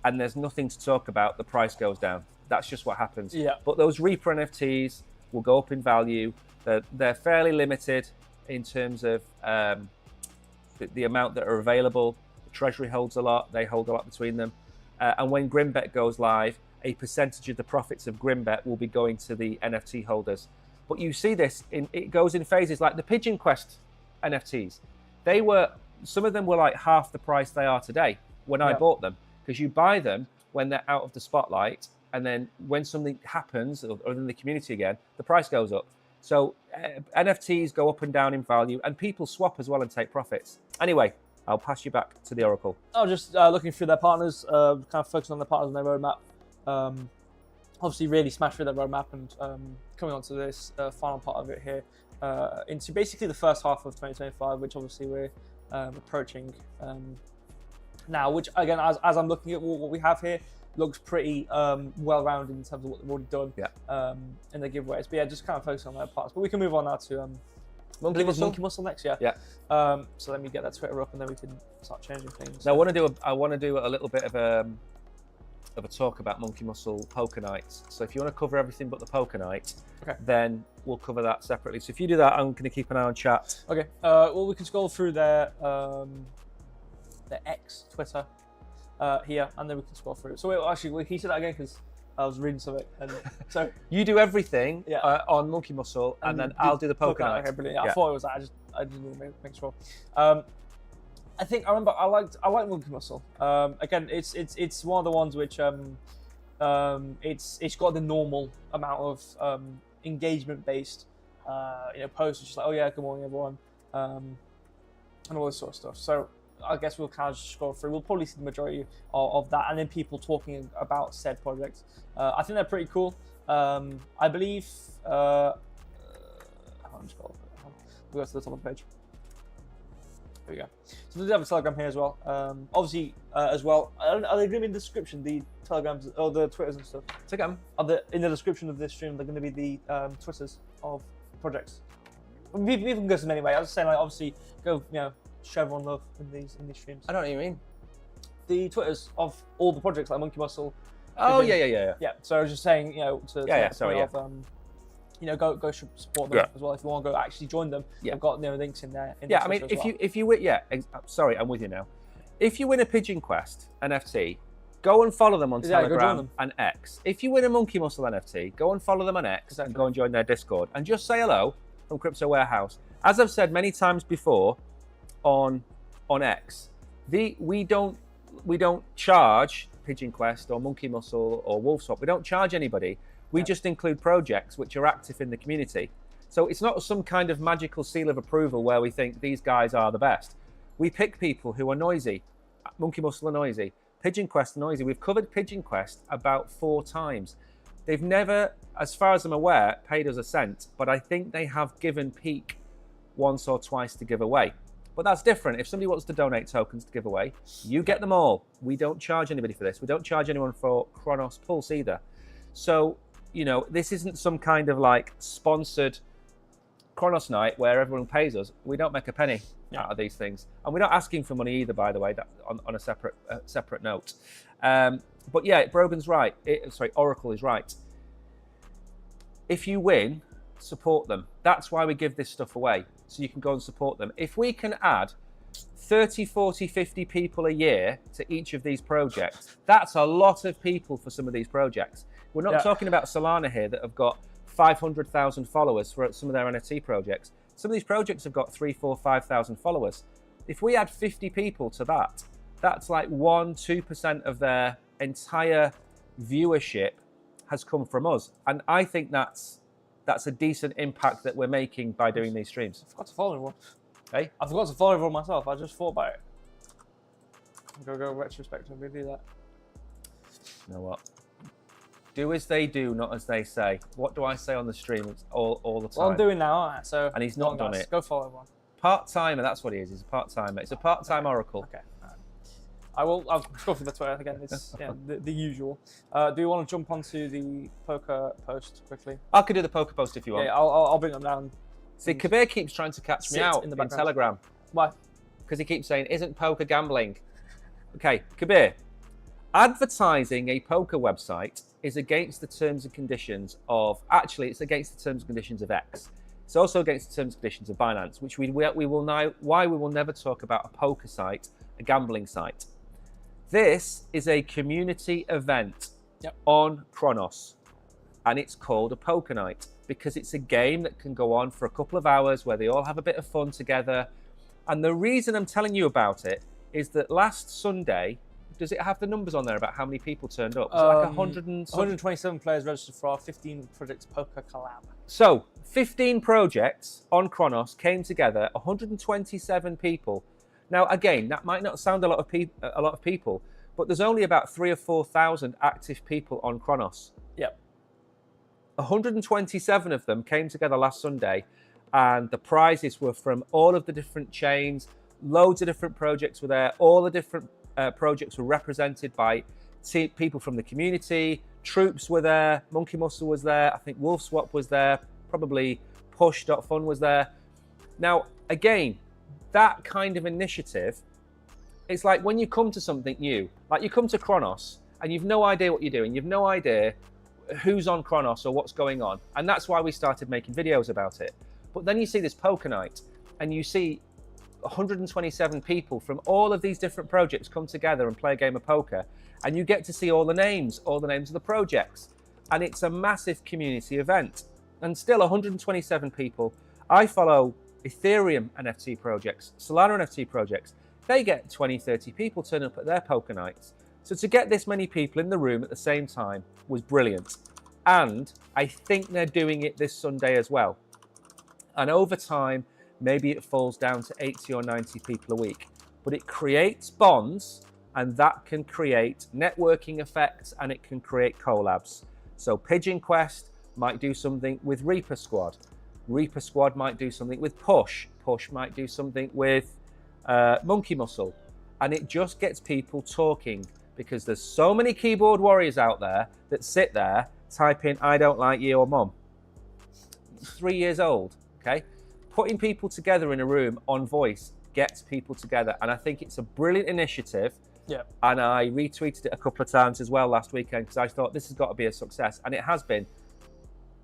and there's nothing to talk about, the price goes down. That's just what happens. Yeah. But those Reaper NFTs will go up in value. They're fairly limited in terms of the amount that are available. The Treasury holds a lot. They hold a lot between them. And when Grimbet goes live, a percentage of the profits of Grimbet will be going to the NFT holders. But you see this, it goes in phases, like the Pigeon Quest NFTs. Some of them were like half the price they are today when I bought them, because you buy them when they're out of the spotlight, and then when something happens, or in the community again, the price goes up. So NFTs go up and down in value, and people swap as well and take profits. Anyway, I'll pass you back to the Oracle. I was just looking through their partners, kind of focusing on their partners and their roadmap. Obviously, really smashed through their roadmap, and coming on to this final part of it here, into basically the first half of 2025, which obviously we're approaching now. Which again, as I'm looking at what we have here, looks pretty well-rounded in terms of what they've already done in the giveaways. But yeah, just kind of focus on their parts. But we can move on now to Monkey Muscle next, yeah. So let me get that Twitter up, and then we can start changing things. Now, I want to do a little bit of a talk about Monkey Muscle Poker Nights. So if you want to cover everything but the Poker Night, then we'll cover that separately. So if you do that, I'm going to keep an eye on chat. Okay. Well, we can scroll through their X Twitter here, and then we can scroll through. So wait, actually, can you say that again? Because I was reading something, and so You do everything Yeah. on Monkey Muscle, and then I'll do the poker night. Okay, brilliant. I Yeah. thought it was that. I just didn't make sure. I remember I like Monkey Muscle. Again, it's one of the ones which it's got the normal amount of engagement based posts, just like, oh yeah, good morning everyone, and all this sort of stuff. So I guess we'll kind of just scroll through. We'll probably see the majority of that, and then people talking about said projects. I think they're pretty cool. I believe. We'll go to the top of the page. There we go. So they do have a Telegram here as well. Obviously, as well, are they going to be in the description, the Telegrams or the Twitters and stuff? Telegram. Are they in the description of this stream? They're going to be the Twitters of projects. People can go to them anyway. I was saying, like, obviously, go show everyone love in these streams. I don't know what you mean. The Twitters of all the projects, like Monkey Muscle. Oh yeah. Yeah. So I was just saying, go support them as well. If you want to go actually join them, they've got links in there. Yeah, I mean, if you win, sorry, I'm with you now. If you win a Pigeon Quest NFT, go and follow them on Telegram and X. If you win a Monkey Muscle NFT, go and follow them on X and go and join their Discord and just say hello from Crypto Warehouse. As I've said many times before on X, we don't charge Pigeon Quest or Monkey Muscle or Wolfswap. We don't charge anybody. We just include projects which are active in the community. So it's not some kind of magical seal of approval where we think these guys are the best. We pick people who are noisy. Monkey Muscle are noisy. Pigeon Quest are noisy. We've covered Pigeon Quest about 4 times. They've never, as far as I'm aware, paid us a cent, but I think they have given Peak once or twice to give away. But that's different. If somebody wants to donate tokens to give away, you get them all. We don't charge anybody for this. We don't charge anyone for Cronos Pulse either. So, this isn't some kind of like sponsored Cronos night where everyone pays us. We don't make a penny out of these things, and we're not asking for money either. By the way, that on a separate note. But yeah, Brogan's right. Oracle is right. If you win, support them. That's why we give this stuff away, so you can go and support them. If we can add 30, 40, 50 people a year to each of these projects, that's a lot of people for some of these projects. We're not talking about Solana here that have got 500,000 followers for some of their NFT projects. Some of these projects have got 3, 4, 5,000 followers. If we add 50 people to that, that's like 1-2% of their entire viewership has come from us. And I think that's a decent impact that we're making by doing these streams. I forgot to follow everyone. Hey? I forgot to follow everyone myself. I just thought about it. I'm going to go retrospectively do that. You know what? Do as they do, not as they say. What do I say on the stream all the time? Well, I'm doing now, aren't I? So, and he's not done it. Go follow everyone. Part-timer, that's what he is. He's a part-timer. It's a part-time Oracle. Okay. I'll scroll through the Twitter again. It's the usual. Do you want to jump onto the poker post quickly? I could do the poker post if you want. Yeah, I'll bring them down. See, Kabir keeps trying to catch me out in Telegram. Why? Because he keeps saying, "Isn't poker gambling?" Okay, Kabir. Advertising a poker website is against the terms and conditions of. Actually, it's against the terms and conditions of X. It's also against the terms and conditions of Binance, which we will now. Why we will never talk about a poker site, a gambling site. This is a community event on Cronos, and it's called a poker night because it's a game that can go on for a couple of hours where they all have a bit of fun together. And the reason I'm telling you about it is that last Sunday, does it have the numbers on there about how many people turned up? Was it like 127 players registered for our 15 projects poker collab. So 15 projects on Cronos came together, 127 people. Now, again, that might not sound a lot of people, but there's only about 3,000 or 4,000 active people on Cronos. Yep. 127 of them came together last Sunday, and the prizes were from all of the different chains. Loads of different projects were there. All the different projects were represented by people from the community. Troops were there. Monkey Muscle was there. I think Wolfswap was there. Probably Push.fun was there. Now, again, that kind of initiative, it's like when you come to something new, like you come to Cronos and you've no idea what you're doing, you've no idea who's on Cronos or what's going on, and that's why we started making videos about it. But then you see this poker night and you see 127 people from all of these different projects come together and play a game of poker, and you get to see all the names of the projects, and it's a massive community event. And still 127 people. I follow Ethereum NFT projects, Solana NFT projects. They get 20, 30 people turn up at their poker nights. So to get this many people in the room at the same time was brilliant. And I think they're doing it this Sunday as well. And over time, maybe it falls down to 80 or 90 people a week. But it creates bonds, and that can create networking effects, and it can create collabs. So Pigeon Quest might do something with Reaper Squad. Reaper Squad might do something with Push. Push might do something with Monkey Muscle. And it just gets people talking, because there's so many keyboard warriors out there that sit there, type in, I don't like you or mum. 3 years old, okay? Putting people together in a room on voice gets people together. And I think it's a brilliant initiative. Yeah. And I retweeted it a couple of times as well last weekend, because I thought this has got to be a success. And it has been.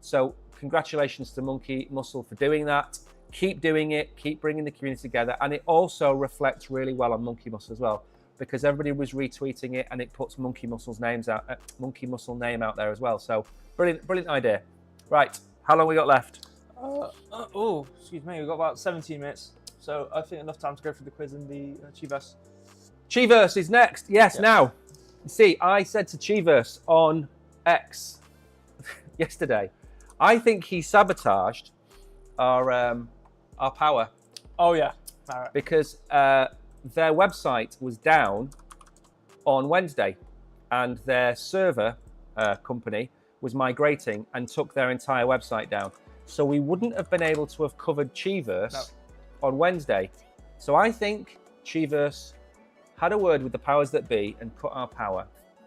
So congratulations to Monkey Muscle for doing that. Keep doing it. Keep bringing the community together. And it also reflects really well on Monkey Muscle as well, because everybody was retweeting it, and it puts Monkey Muscle's name out there as well. So brilliant idea. Right, how long we got left? Excuse me, we've got about 17 minutes. So I think enough time to go through the quiz and the Chiverse. Chiverse is next. Yes, Yep. Now, you see, I said to Chiverse on X yesterday, I think he sabotaged our power. Oh yeah, all right. Because their website was down on Wednesday, and their server company was migrating and took their entire website down. So we wouldn't have been able to have covered Chiverse on Wednesday. So I think Chiverse had a word with the powers that be and cut our power.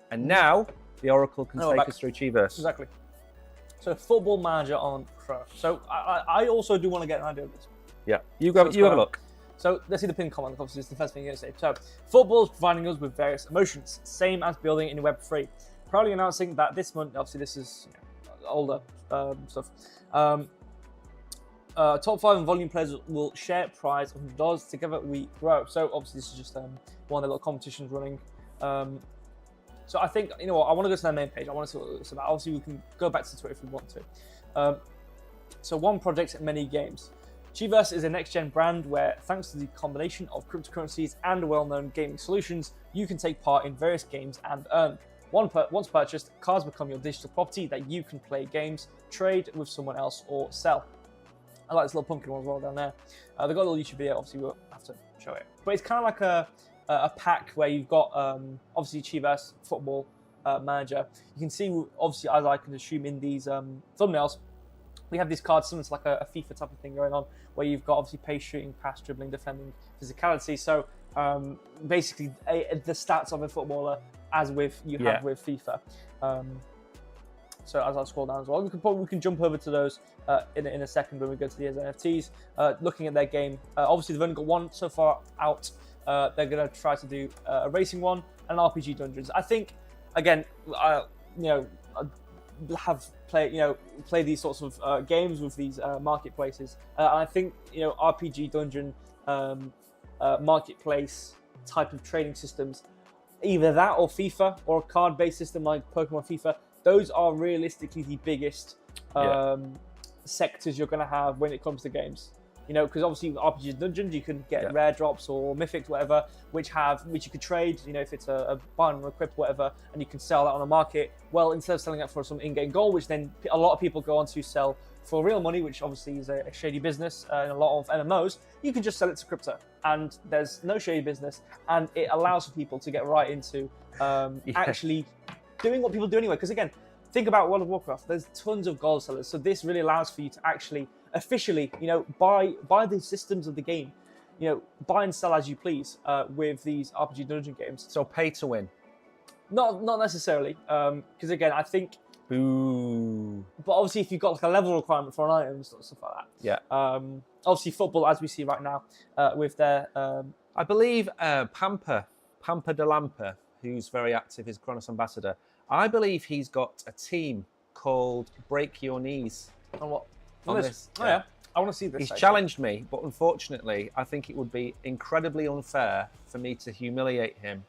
And now the Oracle can take us through Chiverse. Exactly. So Football Manager on Cronos. So I also do want to get an idea of this. Yeah, you have a look. So let's see the pin comment. Obviously, it's the first thing you're going to say. So football is providing us with various emotions, same as building in Web3. Proudly announcing that this month, obviously this is older stuff. Top 5 and volume players will share prize of $100. Together we grow. So obviously this is just one of the little competitions running. So I think, you know what, I want to go to their main page. I want to see what it's about. Obviously we can go back to Twitter if we want to. So one project, many games. Chiverse is a next-gen brand where, thanks to the combination of cryptocurrencies and well-known gaming solutions, you can take part in various games and earn. Once purchased, cards become your digital property that you can play games, trade with someone else, or sell. I like this little pumpkin one as well down there. They've got a little YouTube video, obviously we'll have to show it. But it's kind of like a pack where you've got, obviously, Chiverse Football Manager. You can see, obviously, as I can assume in these thumbnails, we have these cards similar to like a FIFA type of thing going on, where you've got obviously pace, shooting, pass, dribbling, defending, physicality. So basically the stats of a footballer as with you have with FIFA. So as I scroll down as well, we can jump over to those in a second when we go to the NFTs. Looking at their game, obviously they've only got one so far out. They're going to try to do a racing one and an RPG Dungeons. I think, again, have play these sorts of games with these marketplaces. And I think RPG Dungeon marketplace type of trading systems, either that or FIFA or a card-based system like Pokemon FIFA. Those are realistically the biggest sectors you're going to have when it comes to games. Because obviously with RPG Dungeons you can get rare drops or mythics, whatever, which you could trade. If it's a buy and equip, whatever, and you can sell that on a market. Well, instead of selling that for some in-game gold, which then a lot of people go on to sell for real money, which obviously is a shady business in a lot of MMOs, you can just sell it to crypto, and there's no shady business, and it allows for people to get right into actually doing what people do anyway. Because again, think about World of Warcraft. There's tons of gold sellers, so this really allows for you to actually officially, buy the systems of the game, buy and sell as you please with these RPG Dungeon games. So pay to win. Not necessarily, because again, I think. Boo. But obviously, if you've got like a level requirement for an item and stuff like that. Yeah. Obviously, football, as we see right now, with their. I believe Pampa de Lampa, who's very active, is Cronos ambassador. I believe he's got a team called Break Your Knees. On what? On this. Oh yeah. I want to see this. He's challenged me, but unfortunately, I think it would be incredibly unfair for me to humiliate him.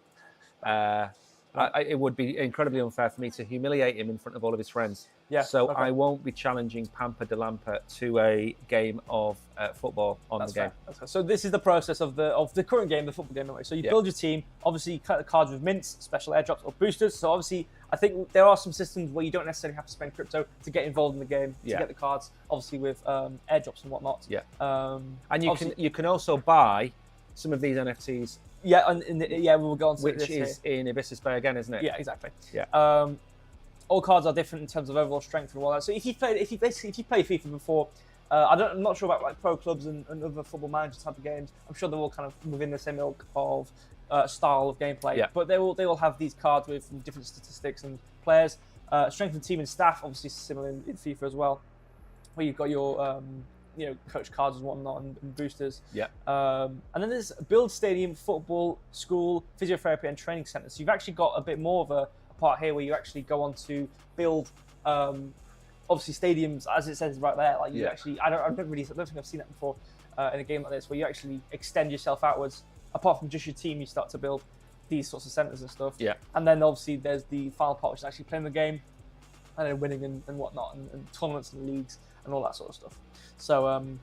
It would be incredibly unfair for me to humiliate him in front of all of his friends. Yeah. So okay. I won't be challenging Pampa de Lampa to a game of football on That's the game. fair. So this is the process of the current game, the football game anyway. So you build your team. Obviously, you cut the cards with mints, special airdrops, or boosters. So obviously, I think there are some systems where you don't necessarily have to spend crypto to get involved in the game to get the cards. Obviously, with airdrops and whatnot. Yeah. And you can also buy some of these NFTs. Yeah, and we will go on to which is in Abyssus Bay again, isn't it? Yeah, exactly. Yeah. All cards are different in terms of overall strength and all that. So if you play FIFA before, I'm not sure about like pro clubs and other football manager type of games. I'm sure they're all kind of within the same ilk of style of gameplay. Yeah. But they will have these cards with different statistics and players. Strength of team and staff, obviously similar in FIFA as well, where you've got your coach cards and whatnot and boosters. Yeah. And then there's build stadium, football, school, physiotherapy, and training centres. So you've actually got a bit more of a part here where you actually go on to build, obviously stadiums, as it says right there. Like you actually, I don't think I've seen that before in a game like this, where you actually extend yourself outwards. Apart from just your team, you start to build these sorts of centres and stuff. Yeah. And then obviously there's the final part, which is actually playing the game, and then winning and whatnot, and tournaments and leagues and all that sort of stuff. So I'm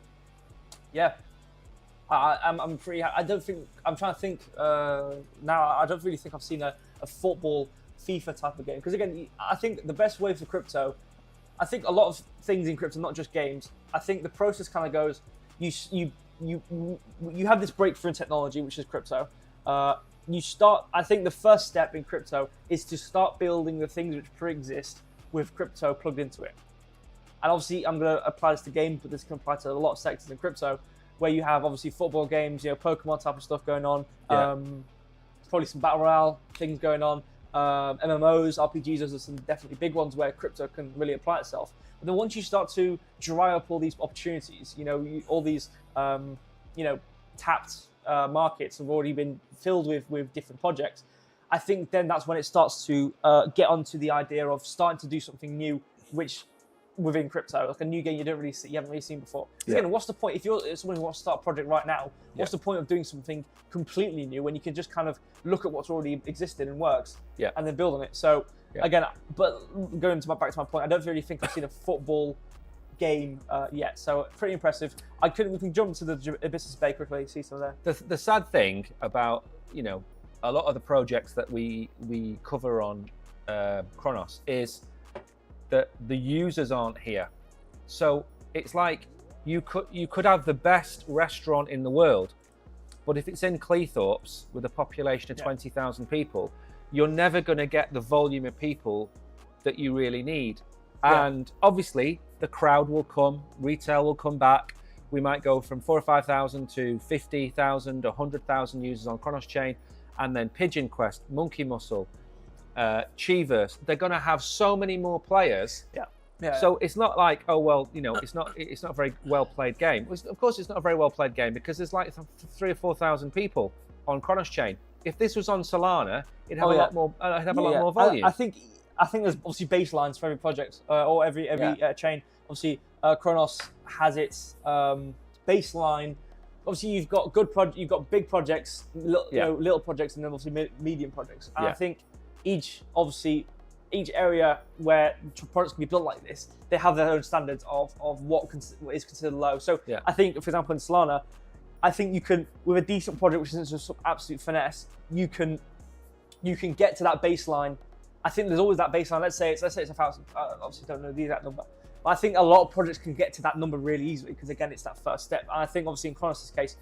pretty. I don't think I'm trying to think now. I don't really think I've seen a football FIFA type of game, because again, I think the best way for crypto, I think a lot of things in crypto, not just games. I think the process kind of goes. You have this breakthrough in technology, which is crypto. You start. I think the first step in crypto is to start building the things which pre-exist with crypto plugged into it. And obviously, I'm going to apply this to games, but this can apply to a lot of sectors in crypto, where you have obviously football games, Pokemon type of stuff going on. Yeah. Probably some battle royale things going on. MMOs, RPGs, those are some definitely big ones where crypto can really apply itself. But then once you start to dry up all these opportunities, all these, tapped markets have already been filled with different projects. I think then that's when it starts to get onto the idea of starting to do something new, which within crypto, like a new game you haven't really seen before. Again, what's the point if you're someone who wants to start a project right now? What's the point of doing something completely new when you can just kind of look at what's already existed and works, and then build on it? So again, but going back to my point, I don't really think I've seen a football game yet. So pretty impressive. We can jump to the Abyssus Bay quickly. See some there. The sad thing about a lot of the projects that we cover on Cronos is that the users aren't here. So it's like you could have the best restaurant in the world, but if it's in Cleethorpes with a population of 20,000 people, you're never going to get the volume of people that you really need. And obviously the crowd will come, retail will come back. We might go from 4,000 or 5,000 to 50,000, 100,000 users on Cronos Chain, and then Pigeon Quest, Monkey Muscle, Cheeverse, they're going to have so many more players. So it's not like, it's not a very well played game. Of course, it's not a very well played game because there's like 3,000 or 4,000 people on Cronos Chain. If this was on Solana, it'd have a lot more. It'd have a lot more volume. I think there's obviously baselines for every project or every chain. Obviously, Cronos has its baseline. Obviously, you've got big projects, little projects, and then obviously medium projects. And I think each area where products can be built like this, they have their own standards of what is considered low. So I think, for example, in Solana, I think you can, with a decent project, which isn't just absolute finesse, you can get to that baseline. I think there's always that baseline. Let's say it's 1,000. Obviously, don't know the exact number. But I think a lot of projects can get to that number really easily because, again, it's that first step. And I think, obviously, in Cronos' case,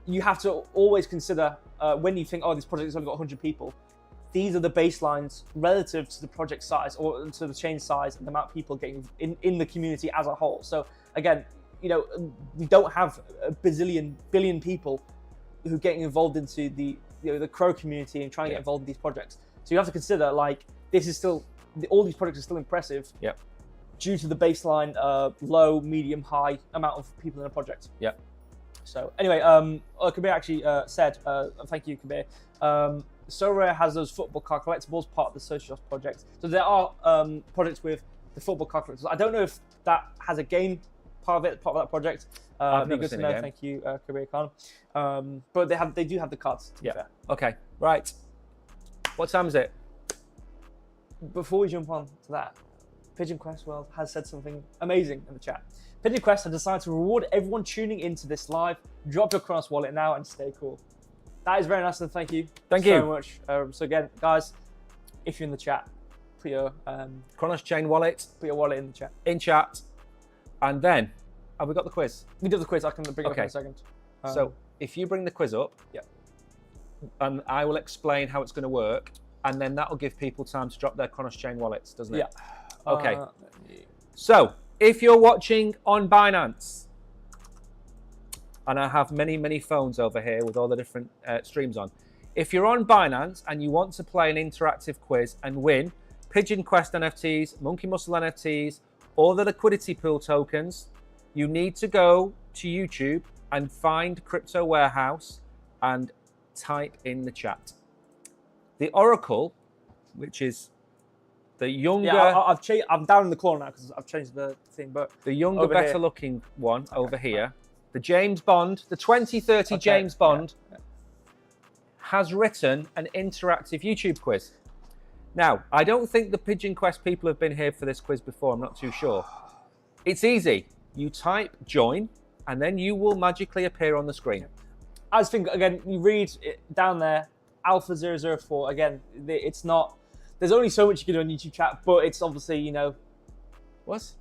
you have to always consider when you think, this project has only got 100 people, these are the baselines relative to the project size or to the chain size and the amount of people getting in the community as a whole. So, again, we don't have a billion people who are getting involved into the Crow community and trying to get involved in these projects. So you have to consider, like, this is still, all these projects are still impressive due to the baseline low, medium, high amount of people in a project. So anyway, Kabir actually said, thank you, Kabir. SoRare has those football card collectibles, part of the Socios project. So there are projects with the football card collectibles. I don't know if that has a game part of that project. I've Be never good seen to a know. game. Thank you, Kabir Khan. But they do have the cards. To be fair. Okay. Right. What time is it? Before we jump on to that, Pigeon Quest World has said something amazing in the chat. Pigeon Quest has decided to reward everyone tuning into this live. Drop your Cronos wallet now and stay cool. That is very nice, and thank you. Thank you so much. So again, guys, if you're in the chat, put your Cronos Chain wallet wallet in the chat. in chat, and then have we got the quiz? We do the quiz. I can bring it up in Okay. a second. So if you bring the quiz up, yeah, and I will explain how it's going to work, and then that'll give people time to drop their Cronos Chain wallets, doesn't it? Yeah. Okay. So if you're watching on Binance, and I have many phones over here with all the different streams on. If you're on Binance and you want to play an interactive quiz and win Pigeon Quest NFTs, Monkey Muscle NFTs, or the liquidity pool tokens, you need to go to YouTube and find Crypto Warehouse and type in the chat. The Oracle, which is the younger... Yeah, I'm down in the corner now because I've changed the thing, but... The younger, better looking one over here. The James Bond, the 2030 James Bond, has written an interactive YouTube quiz. Now, I don't think the Pigeon Quest people have been here for this quiz before. I'm not too sure. It's easy. You type join, and then you will magically appear on the screen. I just think, again, you read it down there, Alpha 004. Again, it's not... There's only so much you can do on YouTube chat, but it's obviously, you know... What?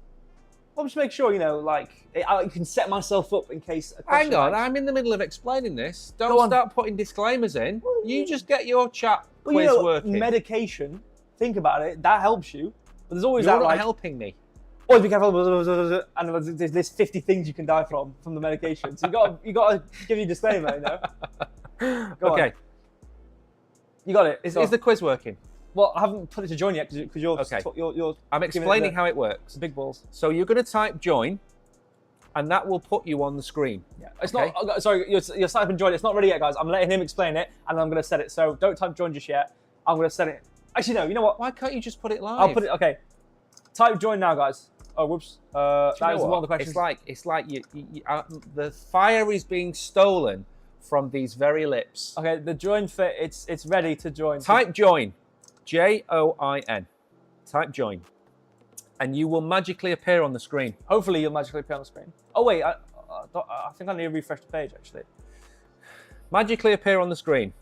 I'll just make sure, you know, like, I can set myself up in case a question... Hang on, I'm in the middle of explaining this. Don't start putting disclaimers in. You just get your chat quiz working. Medication, think about it, that helps you. But there's always You're that, not like... helping me. Always be careful, and there's 50 things you can die from the medication. So you got to give you a disclaimer, you know? Okay. On. You got it. Is the quiz working? Well, I haven't put it to join yet because you're... Okay. You're I'm explaining how it works. Big balls. So you're going to type join, and that will put you on the screen. Yeah. It's not... Sorry, you're typing join. It's not ready yet, guys. I'm letting him explain it, and I'm going to set it. So don't type join just yet. I'm going to set it... Actually, no. You know what? Why can't you just put it live? I'll put it... Okay. Type join now, guys. Oh, whoops. That was one of the questions. It's like the fire is being stolen from these very lips. Okay, the join fit, it's ready to join. Type join. Join. Type join. And you will magically appear on the screen. Hopefully you'll magically appear on the screen. Oh, wait. I think I need to refresh the page, actually. Magically appear on the screen.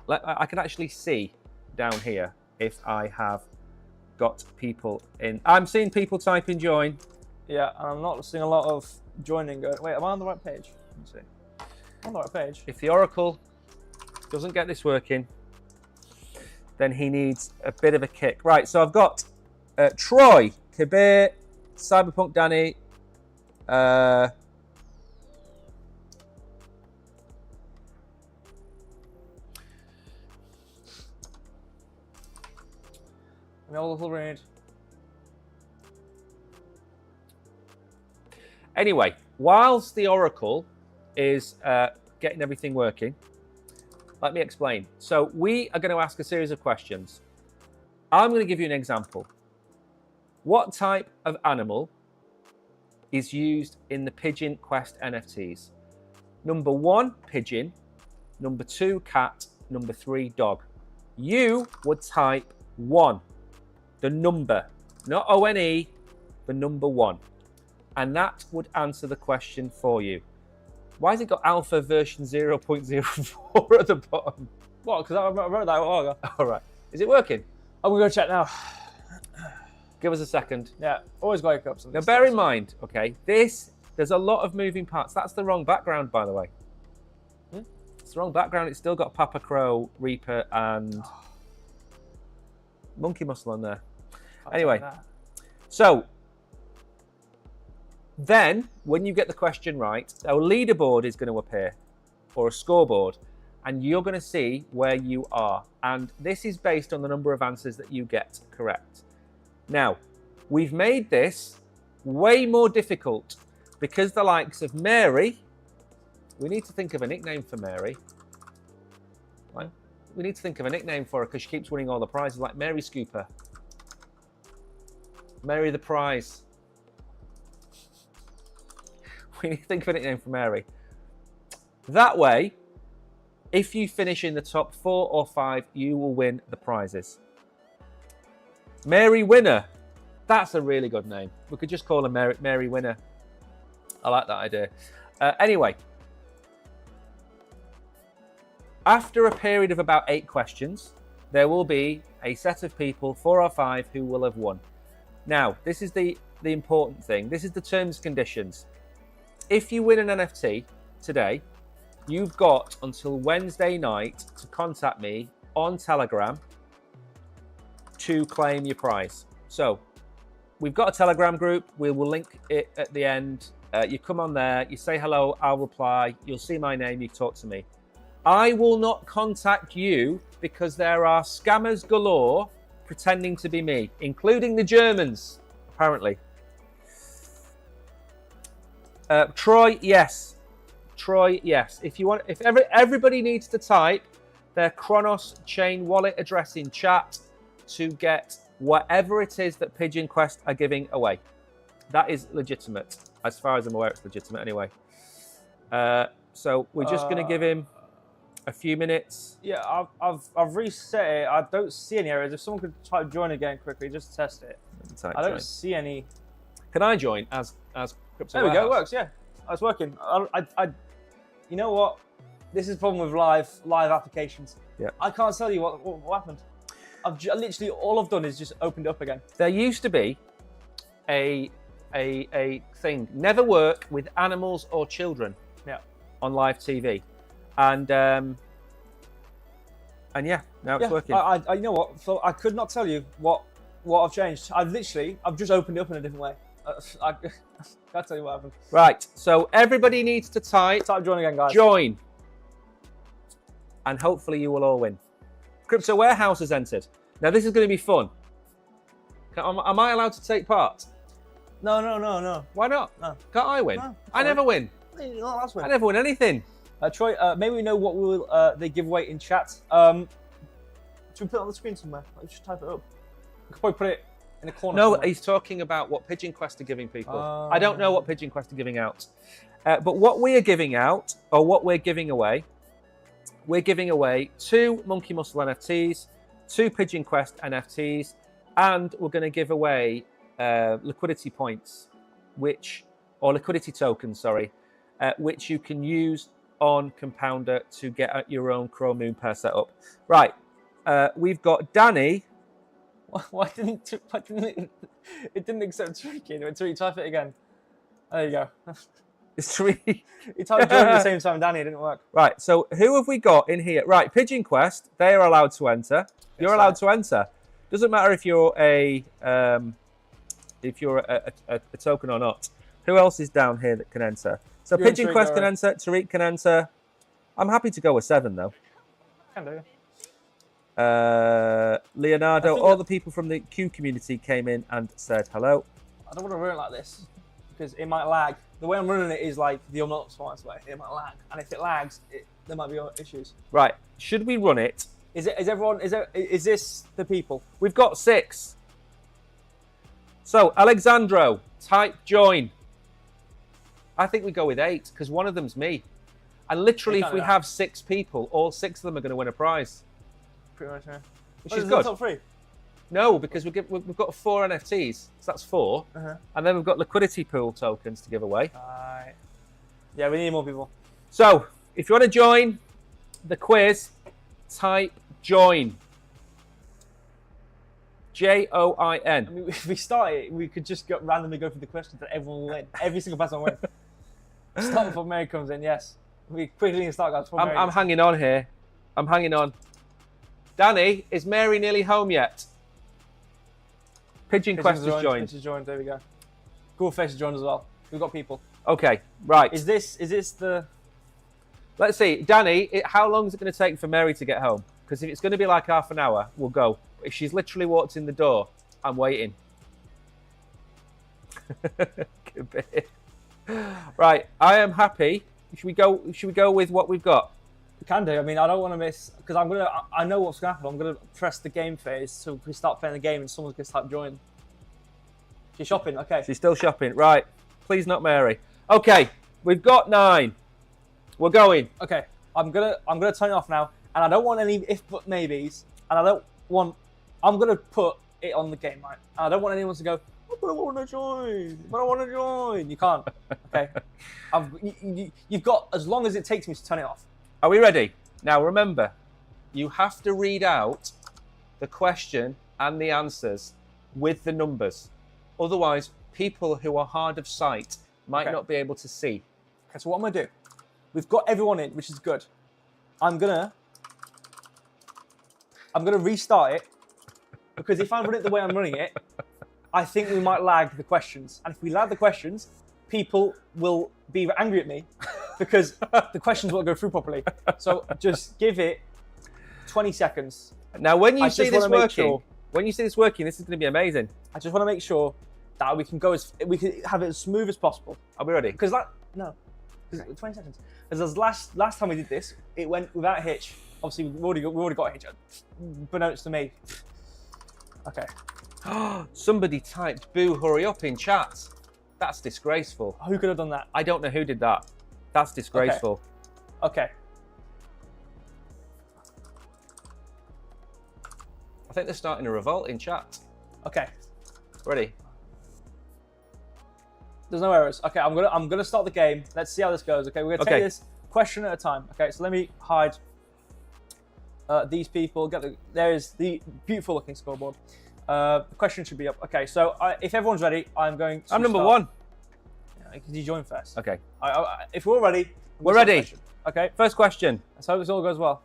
I can actually see down here if I have got people in. I'm seeing people type in join. Yeah, and I'm not seeing a lot of joining going. Wait, am I on the right page? Let me see. I'm on the right page. If the Oracle doesn't get this working, then he needs a bit of a kick. Right, so I've got Troy, Kabir, Cyberpunk Danny, Read. Anyway, whilst the Oracle is getting everything working, let me explain. So we are going to ask a series of questions. I'm going to give you an example. What type of animal is used in the Pigeon Quest NFTs? Number 1, pigeon. Number 2, cat. Number 3, dog. You would type 1. The number, not O-N-E, the number 1. And that would answer the question for you. Why has it got alpha version 0.04 at the bottom? What? Because I wrote that a while ago. All right. Is it working? I'm going to go check now. Give us a second. Yeah, always got hiccups. Now bear in mind, okay, there's a lot of moving parts. That's the wrong background, by the way. It's the wrong background. It's still got Papa Crow, Reaper, and Monkey Muscle on there. Anyway, so then when you get the question right, a leaderboard is going to appear, or a scoreboard, and you're going to see where you are. And this is based on the number of answers that you get correct. Now, we've made this way more difficult because the likes of Mary, we need to think of a nickname for Mary. Right? We need to think of a nickname for her because she keeps winning all the prizes, like Mary Scooper. Mary the Prize. We need to think of a nickname for Mary. That way, if you finish in the top 4 or 5, you will win the prizes. Mary Winner. That's a really good name. We could just call her Mary Winner. I like that idea. Anyway, after a period of about 8 questions, there will be a set of people, 4 or 5, who will have won. Now, this is the important thing. This is the terms and conditions. If you win an NFT today, you've got until Wednesday night to contact me on Telegram to claim your prize. So we've got a Telegram group. We will link it at the end. You come on there, you say hello, I'll reply. You'll see my name, you talk to me. I will not contact you because there are scammers galore pretending to be me, including the Germans, apparently. Troy, yes. Troy, yes. If everybody needs to type their Cronos chain wallet address in chat to get whatever it is that Pigeon Quest are giving away. That is legitimate. As far as I'm aware, it's legitimate anyway. So we're just going to give him a few minutes. Yeah, I've reset it. I don't see any errors. If someone could try to join again quickly, just to test it. I don't see any. Can I join as Crypto There we go. It works. Yeah, it's working. You know what? This is the problem with live applications. Yeah. I can't tell you what happened. Literally all I've done is just opened it up again. There used to be a thing, never work with animals or children. Yeah. On live TV, and yeah, now it's working. You know what? So I could not tell you what I've changed. I've just opened it up in a different way. I can't tell you what happened. Right. So everybody needs to type join again, guys. Join, and hopefully you will all win. Crypto Warehouse has entered. Now this is going to be fun. Am I allowed to take part? No. Why not? No. Can't I win? No, I never win. I never win anything. Troy, maybe we know what they give away in chat. Should we put it on the screen somewhere? Let's just type it up. We could probably put it in a corner. No, somewhere. he's talking about what Pigeon Quest are giving people. I don't know what Pigeon Quest are giving out. But what we are giving out, or what we're giving away 2 Monkey Muscle NFTs, 2 Pigeon Quest NFTs, and we're going to give away liquidity points, or liquidity tokens, sorry, which you can use on Compounder to get your own Crow Moon pair set up. Right, we've got Danny. Why didn't it didn't accept Tariq? Until you type it again. There you go. It's 3. You typed join at the same time, Danny. It didn't work. Right, so who have we got in here? Right, Pigeon Quest. They are allowed to enter. You're allowed to enter. Doesn't matter if you're a token or not. Who else is down here that can enter? So Pigeon Quest can enter. Tariq can enter. I'm happy to go with 7 though. Can do. Leonardo, all the people from the Q community came in and said hello. I don't want to run it like this because it might lag. The way I'm running it is like the unorthodox way. It might lag, and if it lags, there might be issues. Right? Should we run it? Is this the people? We've got 6. So Alexandro, type join. I think we go with 8 because one of them's me. And literally, if we have 6 people, all 6 of them are going to win a prize. Pretty much, yeah. Which is good. Top 3? No, because we've got 4 NFTs, so that's 4. And then we've got liquidity pool tokens to give away. Yeah, we need more people. So, if you want to join the quiz, type join. JOIN. I mean, if we start it, we could just randomly go through the questions and everyone will win. Every single person will win. Start before Mary comes in, yes. We quickly start, guys. I'm hanging on here. I'm hanging on. Danny, is Mary nearly home yet? Pigeon Quest has joined. Pigeon joined. There we go. Cool Face has joined as well. We've got people. Okay, right. Is this the? Let's see, Danny. How long is it going to take for Mary to get home? Because if it's going to be like half an hour, we'll go. If she's literally walked in the door, I'm waiting. Could be. Right, I am happy. Should we go with what we've got? We can do. I mean, I don't want to miss because I know what's going to happen. I'm going to press the game phase so we start playing the game and someone's going to start joining. She's shopping. Okay. She's still shopping. Right. Please not Mary. Okay. We've got 9. We're going. Okay, I'm gonna turn it off now, and I don't want any if but maybes, and I'm gonna put it on the game, right? I don't want anyone to go, oh, but I want to join, but I want to join. You can't. Okay, you've got as long as it takes me to turn it off. Are we ready? Now remember, you have to read out the question and the answers with the numbers. Otherwise, people who are hard of sight might not be able to see. Okay, so what I'm gonna do? We've got everyone in, which is good. I'm gonna restart it because if I run it the way I'm running it, I think we might lag the questions. And if we lag the questions, people will be angry at me because the questions won't go through properly. So just give it 20 seconds. Now, when you see this working, this is going to be amazing. I just want to make sure that we can have it as smooth as possible. Are we ready? Because 20 seconds. Because last time we did this, it went without a hitch. Obviously, we already got a hitch. Unbeknownst to me. Okay. Somebody typed "boo, hurry up" in chat. That's disgraceful. Who could have done that? I don't know who did that. That's disgraceful. Okay. I think they're starting a revolt in chat. Okay. Ready? There's no errors. Okay, I'm gonna start the game. Let's see how this goes. Okay, we're gonna take this question at a time. Okay, so let me hide these people. There is the beautiful looking scoreboard. The question should be up. Okay, so if everyone's ready, I'm going to I'm number start. 1. Yeah, can you join first? Okay. If we're all ready, we're ready. Okay. First question. Let's hope this all goes well.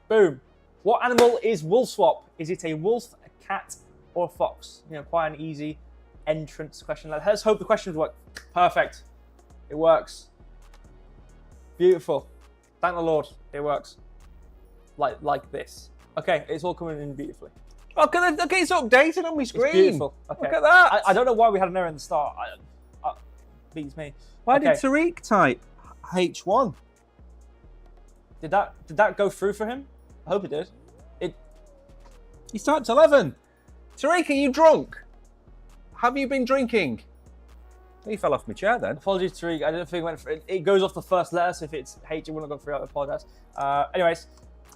Boom. What animal is wolf swap? Is it a wolf, a cat, or a fox? You know, quite an easy entrance question. Let's hope the questions work. Perfect. It works. Beautiful. Thank the Lord. It works. Like this. Okay, it's all coming in beautifully. Okay, it's updated on my screen. It's beautiful. Okay. Look at that. I don't know why we had an error in the start. Beats me. Why did Tariq type H1? Did that go through for him? I hope it did. He typed 11. Tariq, are you drunk? Have you been drinking? He fell off my chair then. Apologies, Tariq. I didn't think it went through. It goes off the first letter, so if it's H, it wouldn't have gone through. I apologize. Anyways,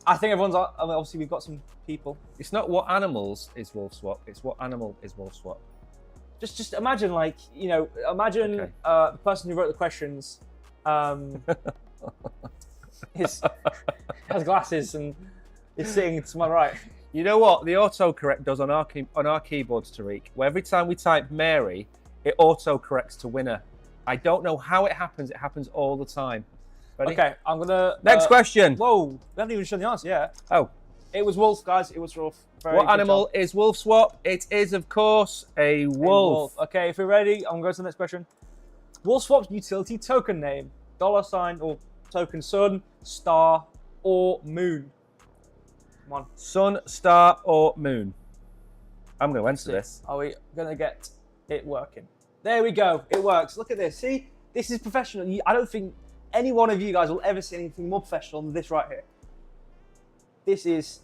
I think everyone's. Obviously, we've got some people. It's not what animals is wolf swap. It's what animal is wolf swap. Just imagine, imagine the person who wrote the questions has glasses and is sitting to my right. You know what the autocorrect does on our keyboards, Tariq? Where every time we type Mary, it autocorrects to winner. I don't know how it happens. It happens all the time. Ready? Okay, I'm gonna. Next question. Whoa, we haven't even shown the answer yet. Oh. It was wolf, guys. It was wolf. What animal is wolf swap? It is, of course, a wolf. Okay, if we're ready, I'm going to go to the next question. Wolf swap's utility token name: $sign or token sun, star, or moon. Come on. Sun, star, or moon. I'm going to enter this. Are we going to get it working? There we go. It works. Look at this. See, this is professional. I don't think any one of you guys will ever see anything more professional than this right here. This is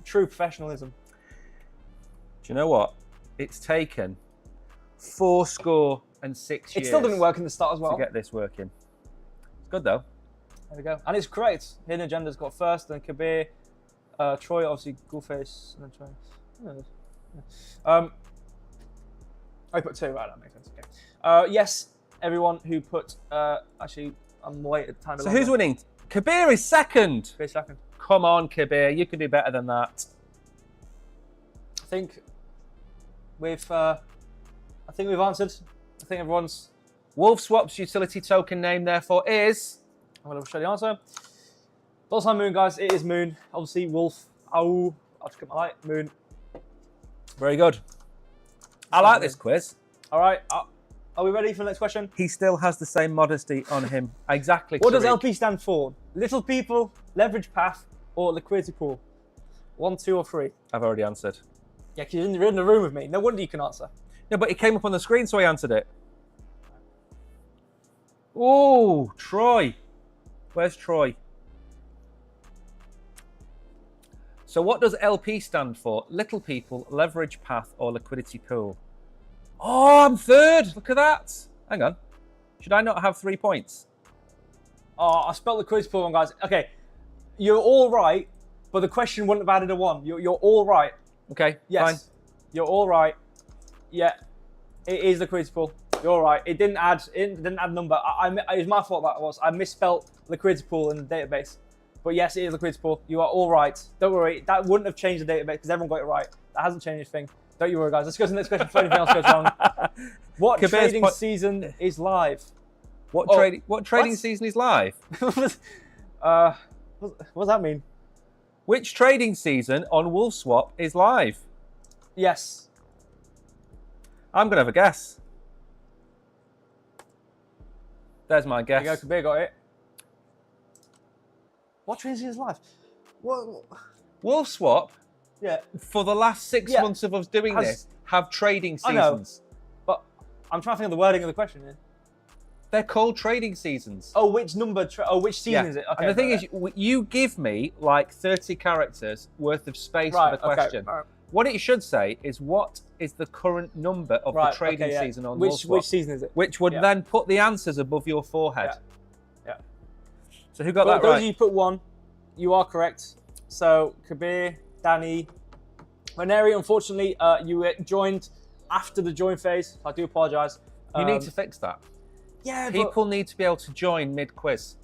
true professionalism. Do you know what? It's taken 46 years. It still didn't work in the start as well. To get this working. It's good though. There we go. And it's correct. Hidden Agenda's got first, then Kabir, Troy, obviously Ghoulface, and then Troy. I put 2, right? That makes sense. Okay. Yes, everyone who put. Actually, I'm waiting time. So who's winning? Kabir is second. Kabir second. Come on, Kabir, you can do better than that. I think we've answered. I think everyone's. Wolf Swap's utility token name, therefore, is. I'm going to show the answer. $sign moon, guys. It is moon. Obviously, wolf. Oh, I'll just get my light. Moon. Very good. I like this quiz. All right. Are we ready for the next question? He still has the same modesty on him. Exactly. What does LP stand for? Little people, leverage path, or liquidity pool? 1, 2, or 3? I've already answered. Yeah, because you're in the room with me. No wonder you can answer. No, but it came up on the screen, so I answered it. Oh, Troy. Where's Troy? So what does LP stand for? Little people, leverage path, or liquidity pool? Oh, I'm third. Look at that. Hang on. Should I not have 3 points? Oh, I spelled the quiz pool wrong, guys. Okay, you're all right, but the question wouldn't have added a 1. You're all right. Okay, Yes, fine. you're all right. Yeah, it is the quiz pool. You're all right. It didn't add number. It was my fault that was. I misspelled the quiz pool in the database. But yes, it is the quiz pool. You are all right. Don't worry. That wouldn't have changed the database because everyone got it right. That hasn't changed anything. Don't you worry, guys. Let's go to the next question before anything else goes wrong. What Kabir's trading season is live? What trading what? season is live? What does that mean? Which trading season on WolfSwap is live? Yes. I'm going to have a guess. There's my guess. There you go, Kabir got it. What trading season is live? What? WolfSwap, Yeah. for the last 6 months of us doing this, have trading I know. seasons. But I'm trying to think of the wording of the question here. They're called trading seasons. Oh, which number? Which season is it? Okay. And the thing is, you give me like 30 characters worth of space for the question. Right. What it should say is what is the current number of the trading season on WolfSwap. Which season is it? Which would then put the answers above your forehead. Yeah. So who got that those right? of you put 1, you are correct. So Kabir, Danny, Reneri, unfortunately, you joined after the join phase. I do apologise. You need to fix that. Yeah, People need to be able to join mid-quiz.